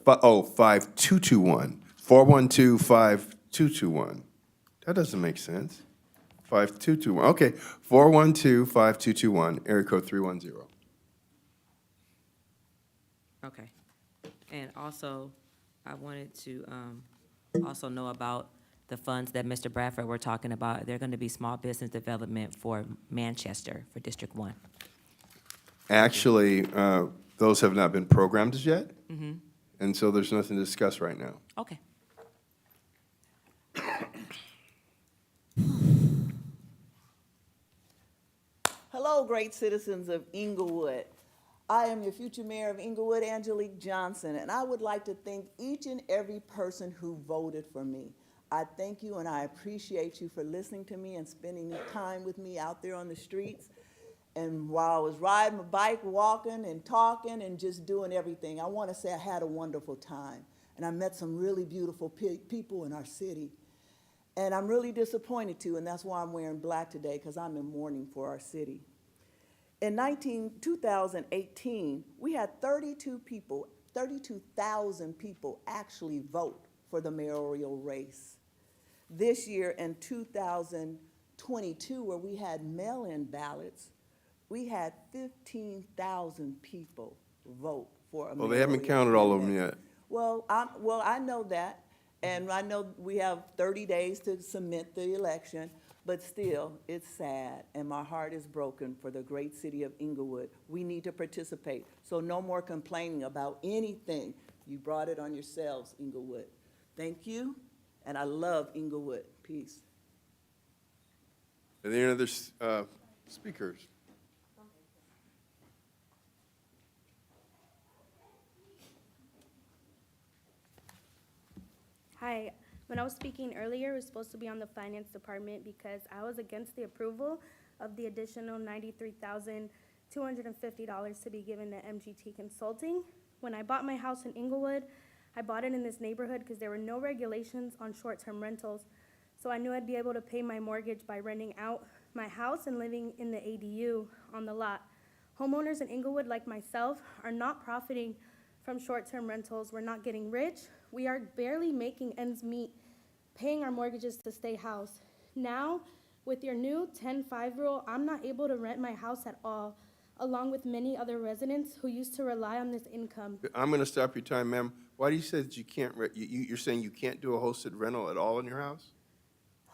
5221, 412-5221. That doesn't make sense. 5221, okay, 412-5221, area code 310. Okay. And also, I wanted to also know about the funds that Mr. Bradford were talking about. They're going to be small business development for Manchester, for District 1. Actually, those have not been programmed as yet, Mm-hmm. and so there's nothing to discuss right now. Okay. Hello, great citizens of Inglewood. I am your future mayor of Inglewood, Angelique Johnson, and I would like to thank each and every person who voted for me. I thank you and I appreciate you for listening to me and spending time with me out there on the streets. And while I was riding my bike, walking and talking and just doing everything, I want to say I had a wonderful time. And I met some really beautiful people in our city. And I'm really disappointed too, and that's why I'm wearing black today, because I'm in mourning for our city. In 2018, we had 32,000 people actually vote for the mayoral race. This year in 2022, where we had mail-in ballots, we had 15,000 people vote for a mayoral. Well, they haven't counted all of them yet. Well, I know that, and I know we have 30 days to submit the election, But still, it's sad, and my heart is broken for the great city of Inglewood. We need to participate, so no more complaining about anything. You brought it on yourselves, Inglewood. Thank you, and I love Inglewood. Peace. Are there any other speakers? Hi. When I was speaking earlier, it was supposed to be on the finance department because I was against the approval of the additional $93,250 to be given to MGT Consulting. When I bought my house in Inglewood, I bought it in this neighborhood because there were no regulations on short-term rentals. So I knew I'd be able to pay my mortgage by renting out my house and living in the ADU on the lot. Homeowners in Inglewood, like myself, are not profiting from short-term rentals. We're not getting rich. We are barely making ends meet, paying our mortgages to stay housed. Now, with your new 10-5 rule, I'm not able to rent my house at all, along with many other residents who used to rely on this income. I'm going to stop your time, ma'am. Why do you say that you can't, you're saying you can't do a hosted rental at all in your house?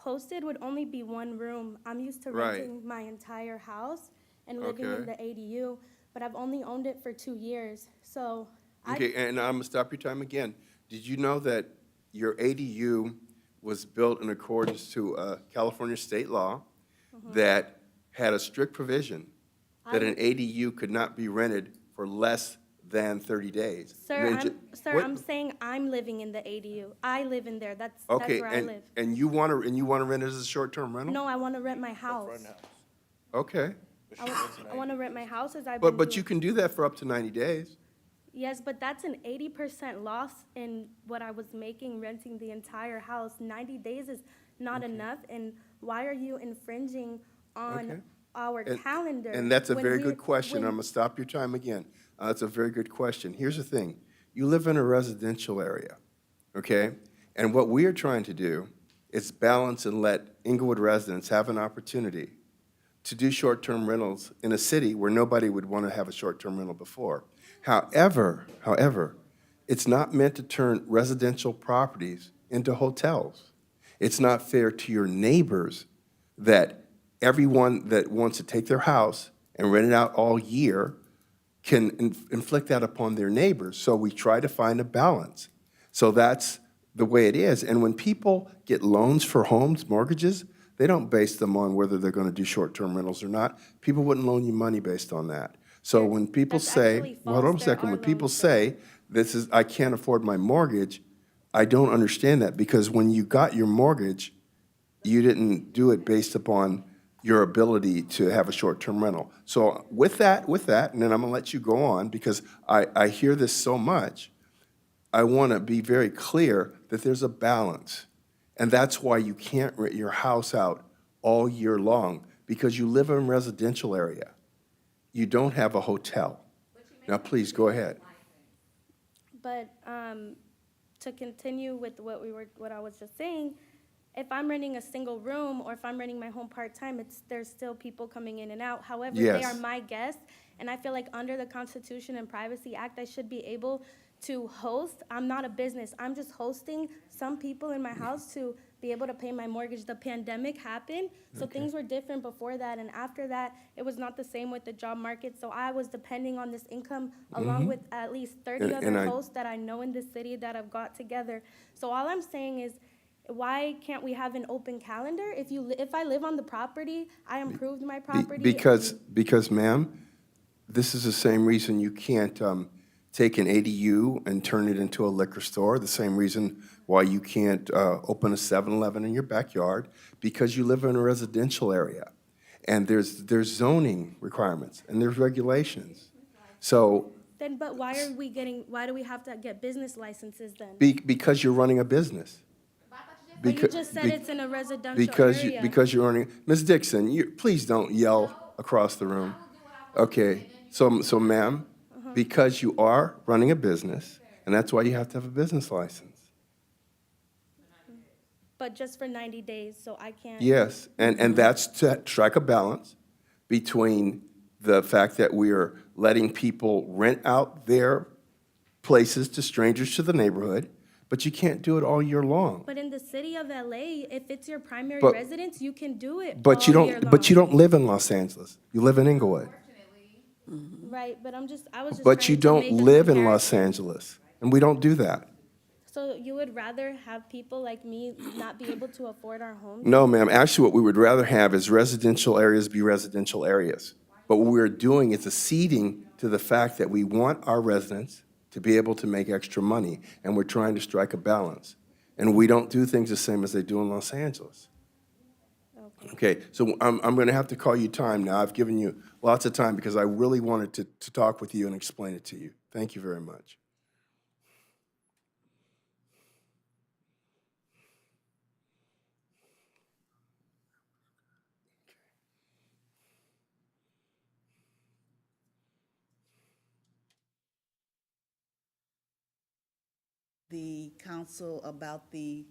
Hosted would only be one room. I'm used to Right. renting my entire house and living in the ADU, but I've only owned it for 2 years. So Okay, and I'm going to stop your time again. Did you know that your ADU was built in accordance to California state law that had a strict provision that an ADU could not be rented for less than 30 days? Sir, What- I'm saying I'm living in the ADU. I live in there. That's Okay, where I live. and you want to rent it as a short-term rental? No, I want to rent my house. Okay, I want to rent my house as I've but been but doing. you can do that for up to 90 days. Yes, but that's an 80% loss in what I was making renting the entire house. 90 days is not enough, and why are you infringing on Okay. our And- calendar? And that's a when very we're- good question. when- I'm going to stop your time again. That's a very good question. Here's the thing. You live in a residential area, okay? And what we are trying to do is balance and let Inglewood residents have an opportunity to do short-term rentals in a city where nobody would want to have a short-term rental before. However, it's not meant to turn residential properties into hotels. It's not fair to your neighbors that everyone that wants to take their house and rent it out all year can inflict that upon their neighbors. So we try to find a balance. So that's the way it is. And when people get loans for homes, mortgages, they don't base them on whether they're going to do short-term rentals or not. People wouldn't loan you money based on that. So when people That's say, actually well, hold on a false. There second, are when people loans there. say, I can't afford my mortgage, I don't understand that, because when you got your mortgage, you didn't do it based upon your ability to have a short-term rental. So with that, and then I'm gonna let you go on, because I hear this so much, I wanna be very clear that there's a balance. And that's why you can't rent your house out all year long, because you live in a residential area. You don't have a hotel. Now, please, go ahead. But to continue with what I was just saying, if I'm renting a single room or if I'm renting my home part-time, there's still people coming in and out. However, they Yes. are my guests, and I feel like under the Constitution and Privacy Act, I should be able to host. I'm not a business. I'm just hosting some people in my house to be able to pay my mortgage. The pandemic happened, so things were different before that, and after that, it was not the same with the job market. So I was depending on this income along with at least 30 And other I- hosts that I know in the city that I've got together. So all I'm saying is, why can't we have an open calendar? If I live on the property, I improved my property. Because, ma'am, this is the same reason you can't take an ADU and turn it into a liquor store, the same reason why you can't open a 7-Eleven in your backyard, because you live in a residential area. And there's zoning requirements, and there's regulations. So, But why do we have to get business licenses then? because you're running a business. But you just said it's in a residential area. Because you're running, Ms. Dixon, please don't yell across the room. Okay, so ma'am, because you are running a business, and that's why you have to have a business license. But just for 90 days, so I can't. Yes, and that's to strike a balance between the fact that we are letting people rent out their places to strangers to the neighborhood, but you can't do it all year long. But in the city of LA, if it's your primary But- residence, you can do it But you all year don't, but you long. don't live in Los Angeles. You live in Inglewood. Right, but I was just But trying you to don't make a live in Los comparison. Angeles, and we don't do that. So you would rather have people like me not be able to afford our homes? No, ma'am. Actually, what we would rather have is residential areas be residential areas. But what we're doing is acceding to the fact that we want our residents to be able to make extra money, and we're trying to strike a balance. And we don't do things the same as they do in Los Angeles. Okay, so I'm going to have to call you time now. I've given you lots of time because I really wanted to talk with you and explain it to you. Thank you very much. The council about the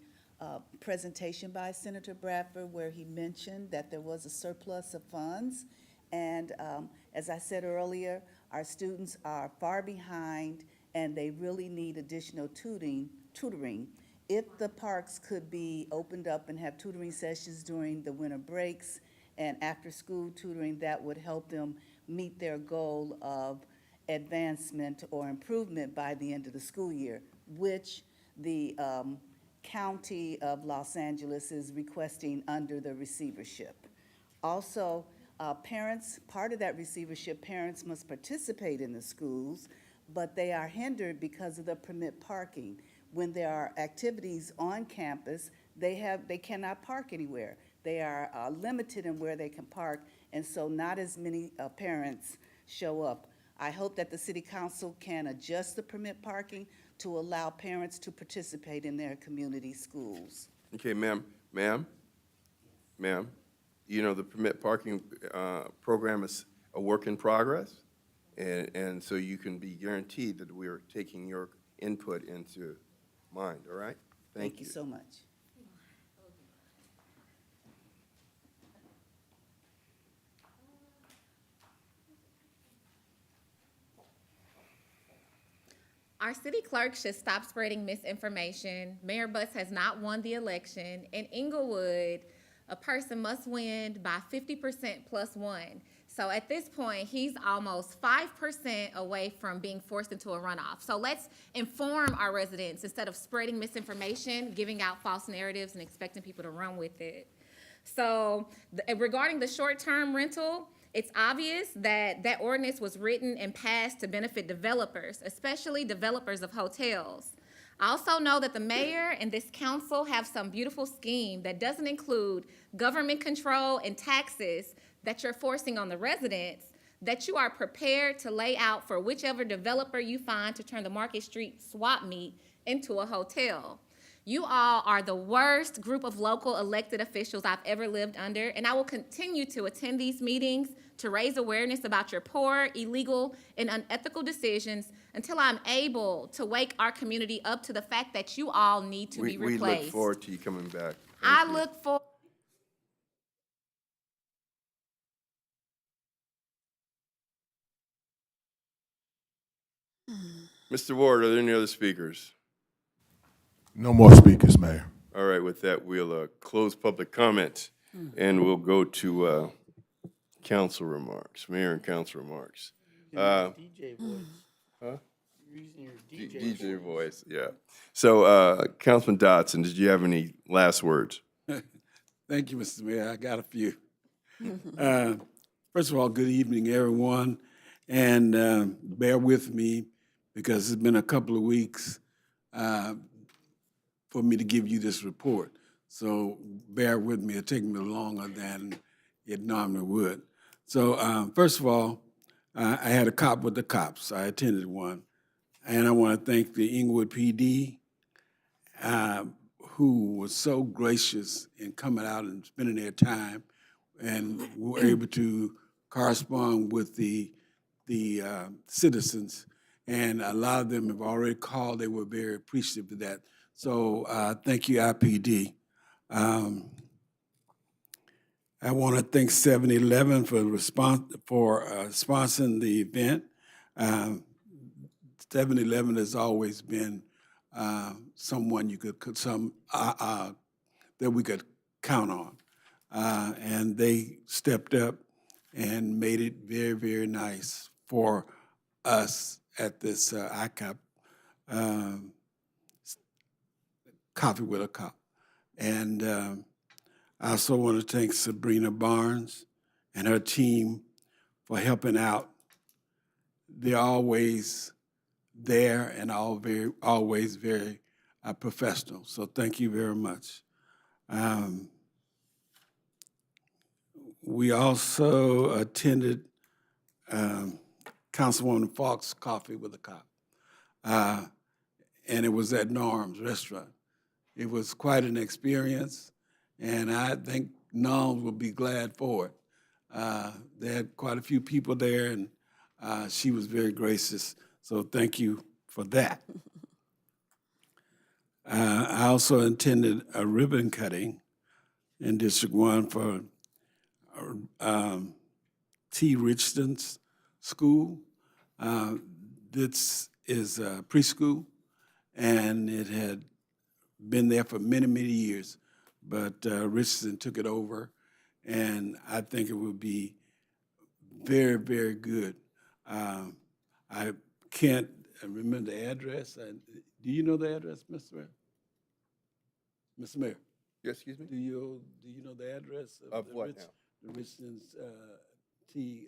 presentation by Senator Bradford where he mentioned that there was a surplus of funds. And as I said earlier, our students are far behind and they really need additional tutoring. If the parks could be opened up and have tutoring sessions during the winter breaks and after-school tutoring, that would help them meet their goal of advancement or improvement by the end of the school year, which the County of Los Angeles is requesting under the receivership. Also, parents, part of that receivership, parents must participate in the schools, but they are hindered because of the permit parking. When there are activities on campus, they cannot park anywhere. They are limited in where they can park, and so not as many parents show up. I hope that the city council can adjust the permit parking to allow parents to participate in their community schools. Okay, ma'am, you know, the permit parking program is a work in progress, and so you can be guaranteed that we are taking your input into mind, all right? Thank you. So much. Our city clerk should stop spreading misinformation. Mayor Butts has not won the election. In Inglewood, a person must win by 50% plus one. So at this point, he's almost 5% away from being forced into a runoff. So let's inform our residents instead of spreading misinformation, giving out false narratives, and expecting people to run with it. So regarding the short-term rental, it's obvious that that ordinance was written and passed to benefit developers, especially developers of hotels. I also know that the mayor and this council have some beautiful scheme that doesn't include government control and taxes that you're forcing on the residents, that you are prepared to lay out for whichever developer you find to turn the Market Street swap meet into a hotel. You all are the worst group of local elected officials I've ever lived under, and I will continue to attend these meetings to raise awareness about your poor, illegal, and unethical decisions until I'm able to wake our community up to the fact that you all need to be replaced. We look forward to you coming back. I Thank you. look forward. Mr. Ward, are there any other speakers? No more speakers, Mayor. All right, with that, we'll close public comment, and we'll go to council remarks, mayor and council remarks. DJ voice. Huh? You're using your DJ voice, yeah. So, Councilman Dotson, did you have any last words? Thank you, Mr. Mayor. I got a few. First of all, good evening, everyone. And bear with me because it's been a couple of weeks for me to give you this report. So bear with me. It'll take me longer than it normally would. So first of all, I had a cop with the cops. I attended one. And I want to thank the Inglewood PD, who was so gracious in coming out and spending their time and were able to correspond with the citizens. And a lot of them have already called. They were very appreciative of that. So thank you, IPD. I want to thank 7-Eleven for sponsoring the event. 7-Eleven has always been someone you could that we could count on. And they stepped up and made it very, very nice for us at this ICAP Coffee with a Cop. And I also want to thank Sabrina Barnes and her team for helping out. They're always there and always very professional. So thank you very much. We also attended Councilwoman Falk's Coffee with a Cop, and it was at Norm's Restaurant. It was quite an experience, and I think Norm's will be glad for it. They had quite a few people there, and she was very gracious, so thank you for that. I also attended a ribbon cutting in District 1 for T. Richton's school. This is preschool, and it had been there for many, many years, but Richardson took it over, and I think it would be very, very good. I can't remember the address. Do you know the address, Mr. Mayor? Mr. Mayor? Yes, excuse me? Do you know the address Of what now? The Richton's T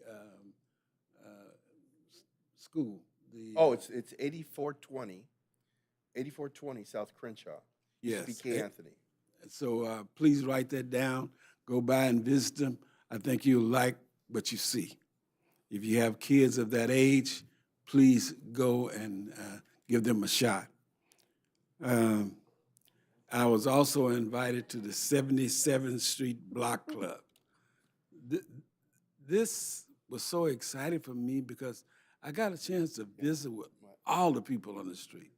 school? It's 8420 South Crenshaw. Yes. BK Anthony. So please write that down. Go by and visit them. I think you'll like what you see. If you have kids of that age, please go and give them a shot. I was also invited to the 77th Street Block Club. This was so exciting for me because I got a chance to visit with all the people on the street.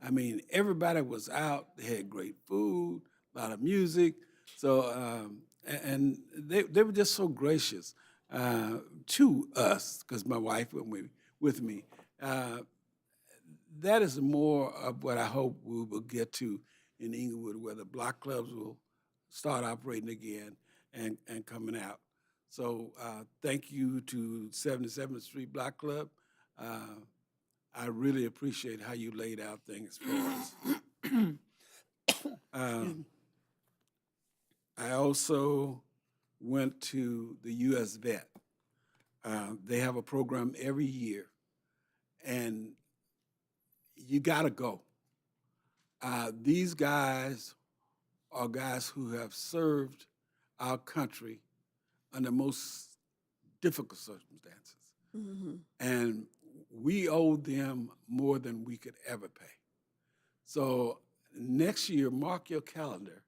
I mean, everybody was out. They had great food, a lot of music. So, and they were just so gracious to us, because my wife went with me. That is more of what I hope we will get to in Inglewood, where the block clubs will start operating again and coming out. So thank you to 77th Street Block Club. I really appreciate how you laid out things for us. I also went to the U.S. Vet. They have a program every year, and you gotta go. These guys are guys who have served our country under most difficult circumstances. Mm-hmm. And we owe them more than we could ever pay. So next year, mark your calendar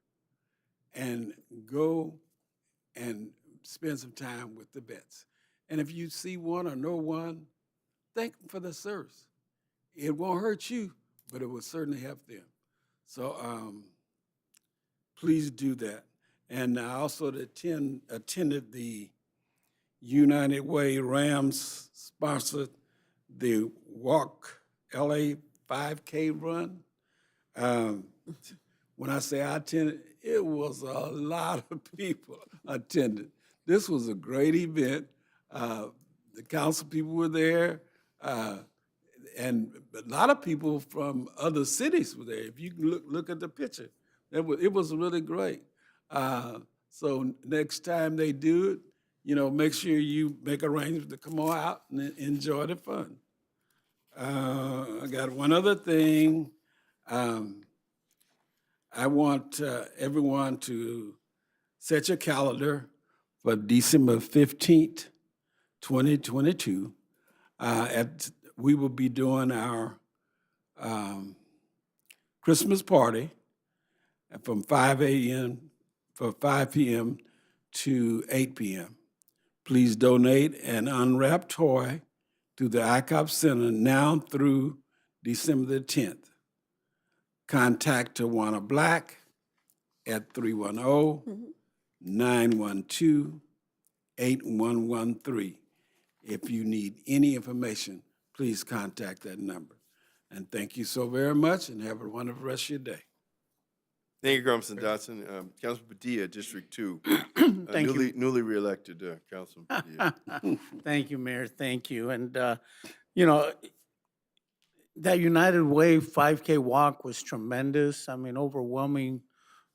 and go and spend some time with the vets. And if you see one or know one, thank them for their service. It won't hurt you, but it will certainly help them. So please do that. And I also attended the United Way Rams sponsored the Walk LA 5K run. When I say I attended, it was a lot of people attended. This was a great event. The council people were there, and a lot of people from other cities were there. If you can look at the picture, it was really great. So next time they do it, make sure you make arrangements to come on out and enjoy the fun. I got one other thing. I want everyone to set your calendar for December 15th, 2022. We will be doing our Christmas party from 5 p.m. to 8 p.m. Please donate an unwrapped toy through the ICOP Center now through December the 10th. Contact Tawana Black at 310-912-8113. If you need any information, please contact that number. And thank you so very much, and have a wonderful rest of your day. Thank you, Congressman Dotson. Councilman Padilla, District 2. Thank you. Newly reelected, Councilman Padilla. Thank you, Mayor. Thank you. And, you know, that United Way 5K walk was tremendous. I mean, overwhelming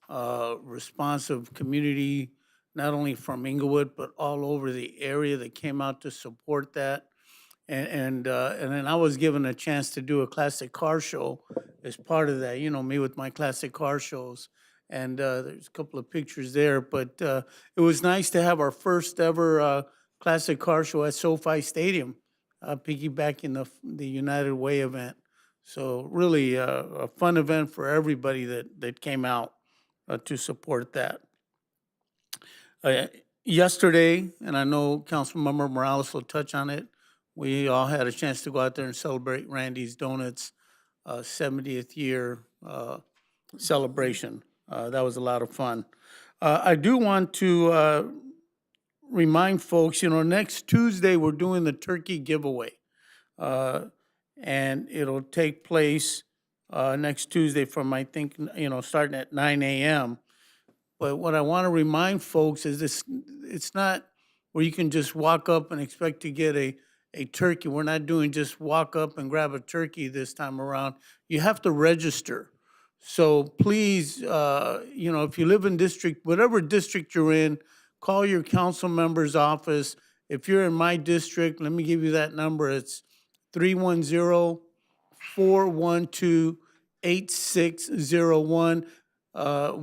response of community, not only from Inglewood, but all over the area that came out to support that. And then I was given a chance to do a classic car show as part of that, you know, me with my classic car shows. And there's a couple of pictures there, but it was nice to have our first ever classic car show at SoFi Stadium, piggybacking the United Way event. So really a fun event for everybody that came out to support that. Yesterday, and I know Councilmember Morales will touch on it, we all had a chance to go out there and celebrate Randy's Donuts 70th year celebration. That was a lot of fun. I do want to remind folks, you know, next Tuesday, we're doing the turkey giveaway. And it'll take place next Tuesday from, I think, you know, starting at 9 a.m. But what I want to remind folks is this, it's not where you can just walk up and expect to get a turkey. We're not doing just walk up and grab a turkey this time around. You have to register. So please, you know, if you live in district, whatever district you're in, call your council member's office. If you're in my district, let me give you that number. It's 310-412-8601.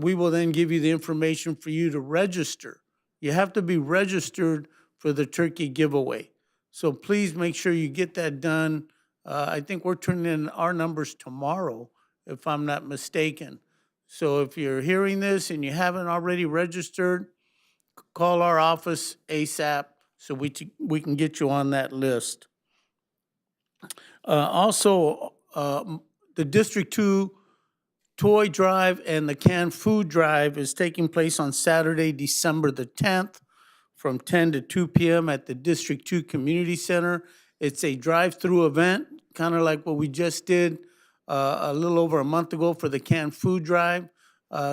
We will then give you the information for you to register. You have to be registered for the turkey giveaway. So please make sure you get that done. I think we're turning in our numbers tomorrow, if I'm not mistaken. So if you're hearing this and you haven't already registered, call our office ASAP so we can get you on that list. Also, the District 2 Toy Drive and the Canned Food Drive is taking place on Saturday, December the 10th, from 10 to 2 p.m. at the District 2 Community Center. It's a drive-through event, kind of like what we just did a little over a month ago for the Canned Food Drive.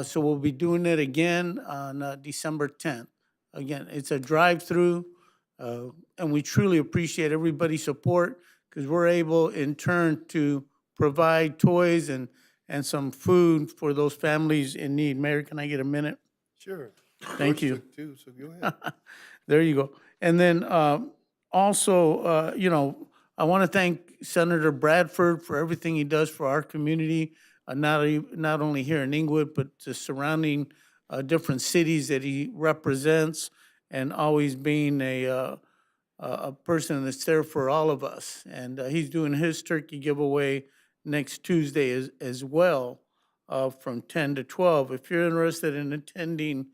So we'll be doing it again on December 10th. Again, it's a drive-through, and we truly appreciate everybody's support because we're able, in turn, to provide toys and some food for those families in need. Mayor, can I get a minute? Sure. Thank you. Too, so go ahead. There you go. And then also, you know, I want to thank Senator Bradford for everything he does for our community, not only here in Inglewood, but the surrounding different cities that he represents, and always being a person that's there for all of us. And he's doing his turkey giveaway next Tuesday as well, from 10 to 12. If you're interested in attending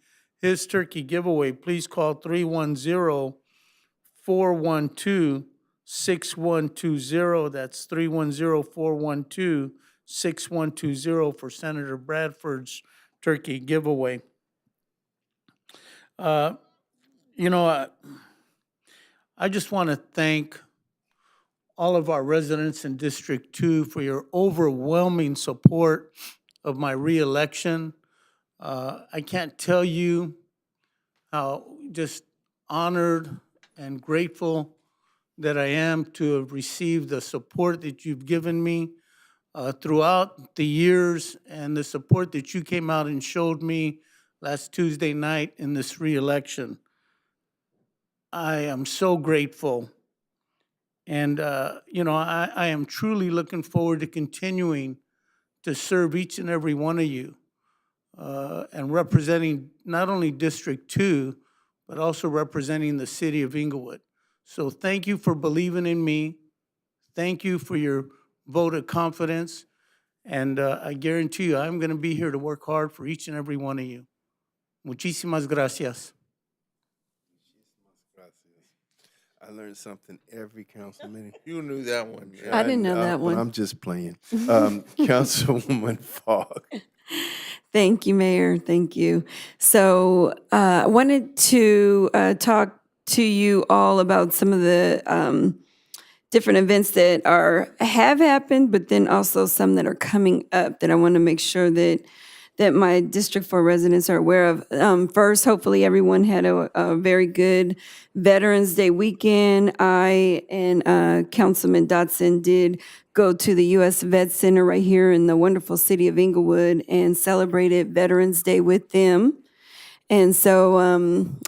his turkey giveaway, please call 310-412-6120. That's 310-412-6120 for Senator Bradford's turkey giveaway. You know, I just want to thank all of our residents in District 2 for your overwhelming support of my reelection. I can't tell you how just honored and grateful that I am to have received the support that you've given me throughout the years, and the support that you came out and showed me last Tuesday night in this reelection. I am so grateful. And, you know, I am truly looking forward to continuing to serve each and every one of you and representing not only District 2, but also representing the city of Inglewood. So thank you for believing in me. Thank you for your vote of confidence. And I guarantee you, I'm going to be here to work hard for each and every one of you. Muchísimas gracias. I learned something every council meeting. You knew that one. I didn't know that one. I'm just playing. Councilwoman Fogg. Thank you, Mayor. Thank you. So I wanted to talk to you all about some of the different events that have happened, but then also some that are coming up that I want to make sure that my District 4 residents are aware of. First, hopefully everyone had a very good Veterans Day weekend. I and Councilman Dotson did go to the U.S. Vet Center right here in the wonderful city of Inglewood and celebrated Veterans Day with them. And so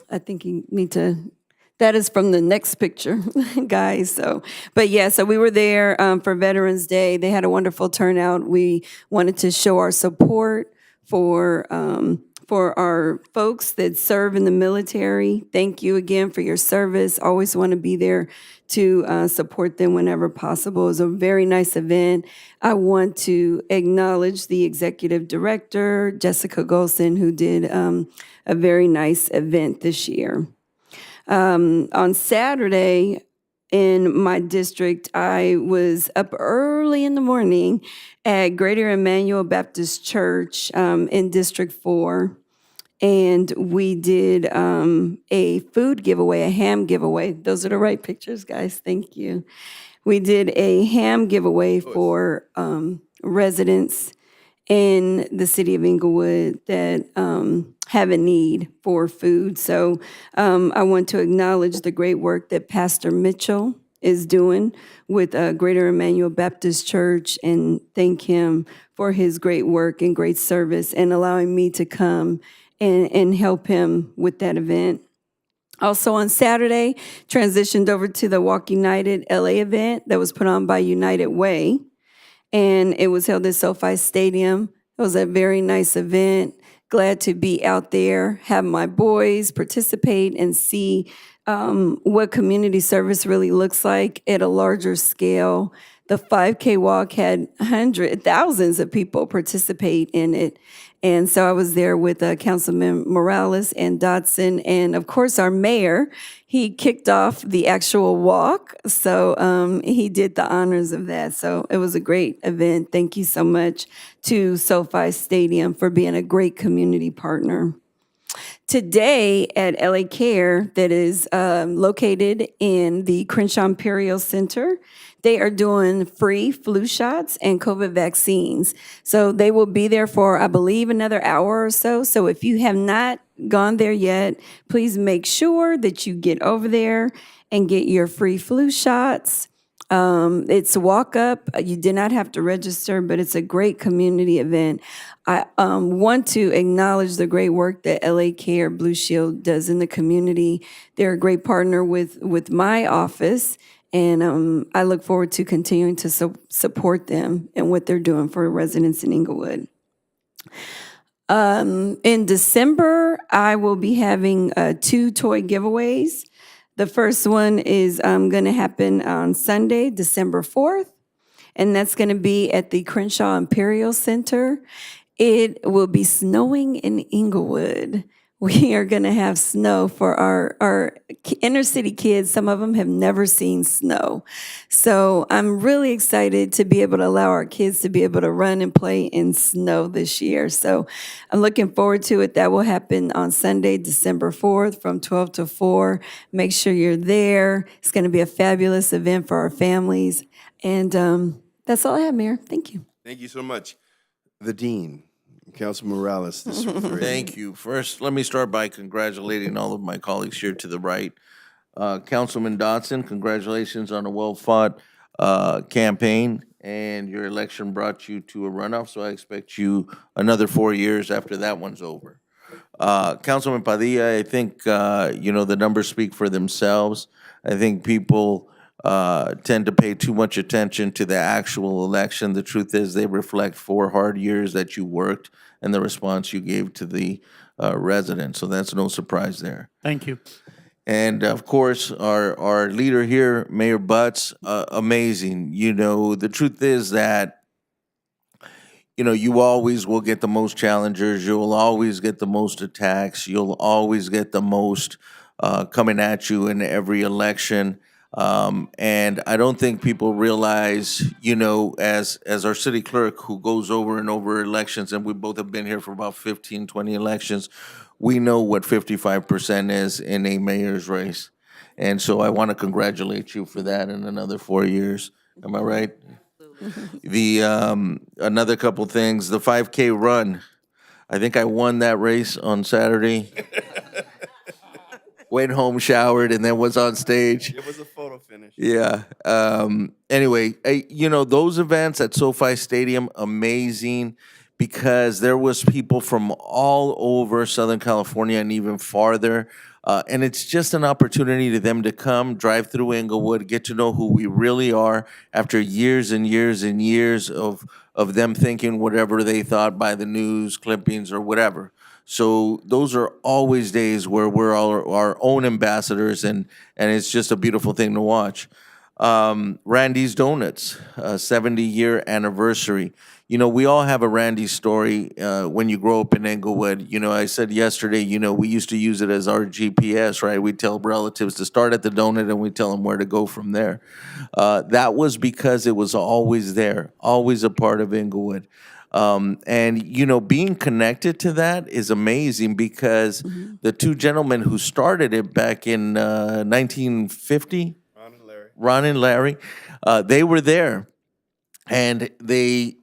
I think you need to, that is from the next picture, guys. So, but yeah, so we were there for Veterans Day. They had a wonderful turnout. We wanted to show our support for our folks that serve in the military. Thank you again for your service. Always want to be there to support them whenever possible. It was a very nice event. I want to acknowledge the executive director, Jessica Golson, who did a very nice event this year. On Saturday in my district, I was up early in the morning at Greater Emmanuel Baptist Church in District 4. And we did a food giveaway, a ham giveaway. Those are the right pictures, guys. Thank you. We did a ham giveaway for residents in the city of Inglewood that have a need for food. So I want to acknowledge the great work that Pastor Mitchell is doing with Greater Emmanuel Baptist Church and thank him for his great work and great service and allowing me to come and help him with that event. Also on Saturday, transitioned over to the Walk United LA event that was put on by United Way. And it was held at SoFi Stadium. It was a very nice event. Glad to be out there, have my boys participate and see what community service really looks like at a larger scale. The 5K walk had thousands of people participate in it. And so I was there with Councilman Morales and Dotson, and of course our mayor. He kicked off the actual walk, so he did the honors of that. So it was a great event. Thank you so much to SoFi Stadium for being a great community partner. Today at LA Care, that is located in the Crenshaw Imperial Center, they are doing free flu shots and COVID vaccines. So they will be there for, I believe, another hour or so. So if you have not gone there yet, please make sure that you get over there and get your free flu shots. It's walk up. You did not have to register, but it's a great community event. I want to acknowledge the great work that LA Care Blue Shield does in the community. They're a great partner with my office, and I look forward to continuing to support them and what they're doing for residents in Inglewood. In December, I will be having 2 toy giveaways. The first one is going to happen on Sunday, December 4th, and that's going to be at the Crenshaw Imperial Center. It will be snowing in Inglewood. We are going to have snow for our inner city kids. Some of them have never seen snow. So I'm really excited to be able to allow our kids to be able to run and play in snow this year. So I'm looking forward to it. That will happen on Sunday, December 4th from 12 to 4. Make sure you're there. It's going to be a fabulous event for our families. And that's all I have, Mayor. Thank you. Thank you so much. The Dean, Councilman Morales. This was great. Thank you. First, let me start by congratulating all of my colleagues here to the right. Councilman Dotson, congratulations on a well-fought campaign, and your election brought you to a runoff, so I expect you another 4 years after that one's over. Councilman Padilla, I think, the numbers speak for themselves. I think people tend to pay too much attention to the actual election. The truth is they reflect 4 hard years that you worked and the response you gave to the residents. So that's no surprise there. Thank you. And of course, our leader here, Mayor Butts, amazing. The truth is that, you always will get the most challengers. You'll always get the most attacks. You'll always get the most coming at you in every election. And I don't think people realize, as our city clerk who goes over and over elections, and we both have been here for about 15, 20 elections, we know what 55% is in a mayor's race. And so I want to congratulate you for that in another 4 years. Am I right? The another couple things, the 5K run. I think I won that race on Saturday. Went home, showered, and then was on stage. It was a photo finish. Yeah. Anyway, those events at SoFi Stadium, amazing, because there was people from all over Southern California and even farther. And it's just an opportunity to them to come, drive through Inglewood, get to know who we really are after years and years and years of them thinking whatever they thought by the news clippings or whatever. So those are always days where we're our own ambassadors, and it's just a beautiful thing to watch. Randy's Donuts, 70-year anniversary. We all have a Randy's story when you grow up in Inglewood. I said yesterday, we used to use it as our GPS, right? We tell relatives to start at the donut and we tell them where to go from there. That was because it was always there, always a part of Inglewood. And being connected to that is amazing because the two gentlemen who started it back in 1950, Ron and Larry, they were there. And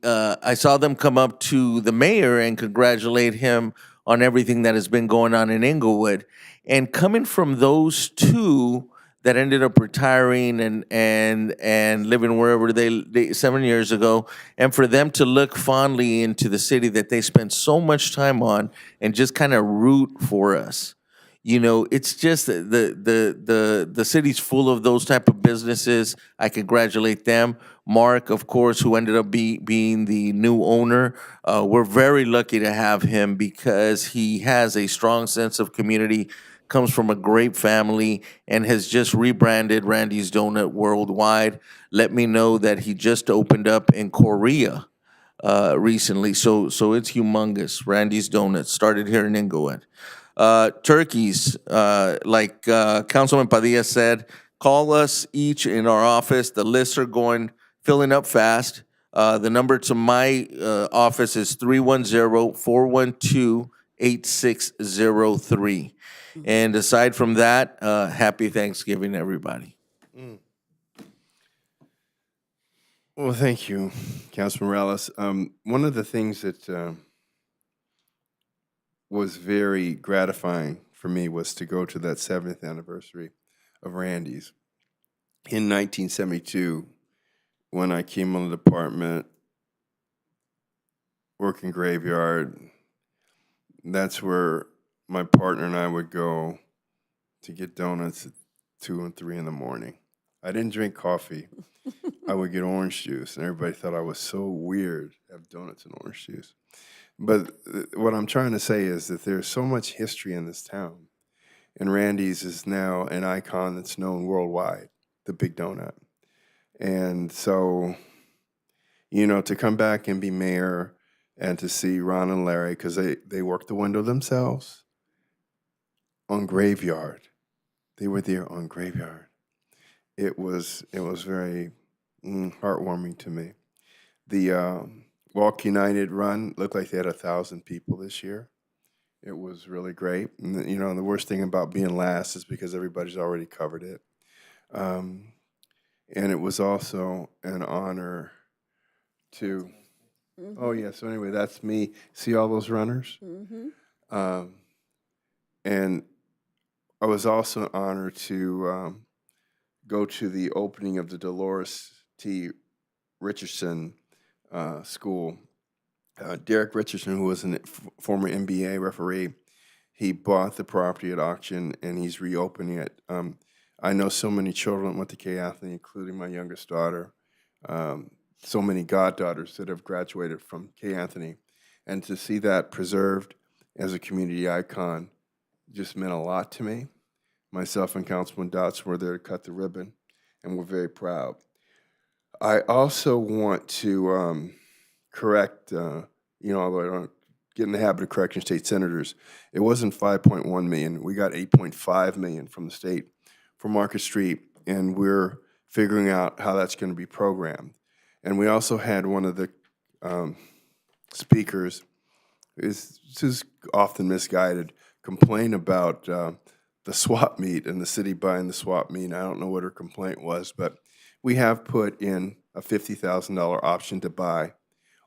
I saw them come up to the mayor and congratulate him on everything that has been going on in Inglewood. And coming from those two that ended up retiring and living wherever they 7 years ago, and for them to look fondly into the city that they spent so much time on and just kind of root for us. It's just the city's full of those type of businesses. I congratulate them. Mark, of course, who ended up being the new owner. We're very lucky to have him because he has a strong sense of community, comes from a great family, and has just rebranded Randy's Donut worldwide. Let me know that he just opened up in Korea recently. So it's humongous. Randy's Donuts started here in Inglewood. Turkeys, like Councilman Padilla said, call us each in our office. The lists are filling up fast. The number to my office is 310-412-8603. And aside from that, happy Thanksgiving, everybody. Well, thank you, Councilman Morales. One of the things that was very gratifying for me was to go to that 7th anniversary of Randy's. In 1972, when I came on the department, working graveyard, that's where my partner and I would go to get donuts at 2 and 3 in the morning. I didn't drink coffee. I would get orange juice, and everybody thought I was so weird to have donuts and orange juice. But what I'm trying to say is that there's so much history in this town, and Randy's is now an icon that's known worldwide, the Big Donut. And so, to come back and be mayor and to see Ron and Larry, because they worked the window themselves on Graveyard. They were there on Graveyard. It was very heartwarming to me. The Walk United run looked like they had 1,000 people this year. It was really great. And, the worst thing about being last is because everybody's already covered it. And it was also an honor to, oh yeah, so anyway, that's me. See all those runners? And I was also honored to go to the opening of the Dolores T. Richardson School. Derek Richardson, who was a former NBA referee, he bought the property at auction and he's reopening it. I know so many children that went to K. Anthony, including my youngest daughter, so many goddaughters that have graduated from K. Anthony. And to see that preserved as a community icon just meant a lot to me. Myself and Councilman Dotson were there to cut the ribbon, and we're very proud. I also want to correct, although I don't get in the habit of correcting state senators, it wasn't 5.1 million. We got 8.5 million from the state for Market Street, and we're figuring out how that's going to be programmed. And we also had one of the speakers, this is often misguided, complain about the swap meet and the city buying the swap meet. I don't know what her complaint was, but we have put in a $50,000 option to buy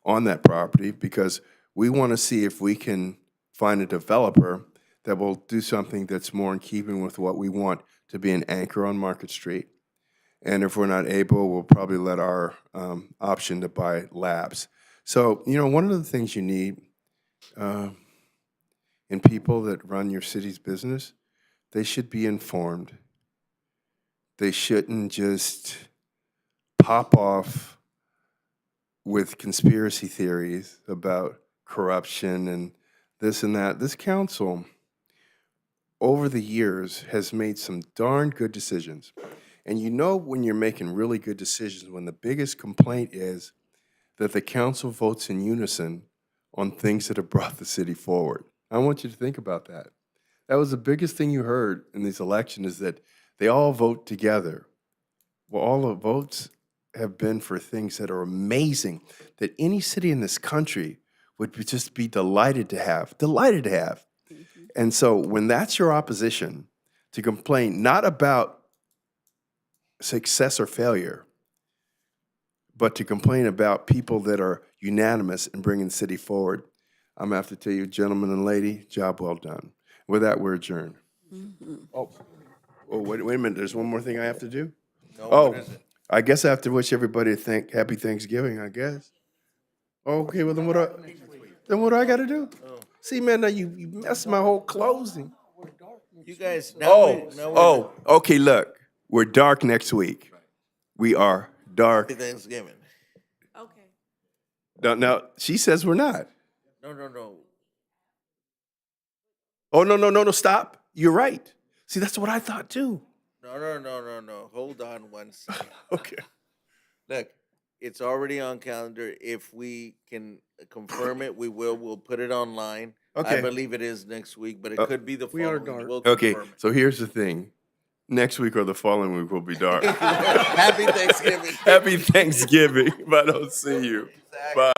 on that property because we want to see if we can find a developer that will do something that's more in keeping with what we want to be an anchor on Market Street. And if we're not able, we'll probably let our option to buy lapse. So, you know, one of the things you need in people that run your city's business, they should be informed. They shouldn't just pop off with conspiracy theories about corruption and this and that. This council, over the years, has made some darn good decisions. And you know when you're making really good decisions, when the biggest complaint is that the council votes in unison on things that have brought the city forward. I want you to think about that. That was the biggest thing you heard in this election, is that they all vote together. Well, all the votes have been for things that are amazing, that any city in this country would just be delighted to have. And so when that's your opposition, to complain not about success or failure, but to complain about people that are unanimous in bringing the city forward, I'm going to have to tell you, gentlemen and lady, job well done. With that, we're adjourned. Oh, wait a minute. There's one more thing I have to do? No, what is it? I guess I have to wish everybody happy Thanksgiving, I guess. Okay, well, then what do I got to do? Oh. See, man, now you messed my whole closing. You guys, now Okay, look. We're dark next week. We are dark. Happy Thanksgiving. Okay. Now, she says we're not. No. Oh, no, stop. You're right. See, that's what I thought too. No. Hold on one second. Okay. Look, it's already on calendar. If we can confirm it, we will. We'll put it online. Okay. I believe it is next week, but it could be the We are following. dark. We'll Okay, confirm it. so here's the thing. Next week or the following week will be dark. Happy Thanksgiving. Happy Thanksgiving, if I don't see you. Bye.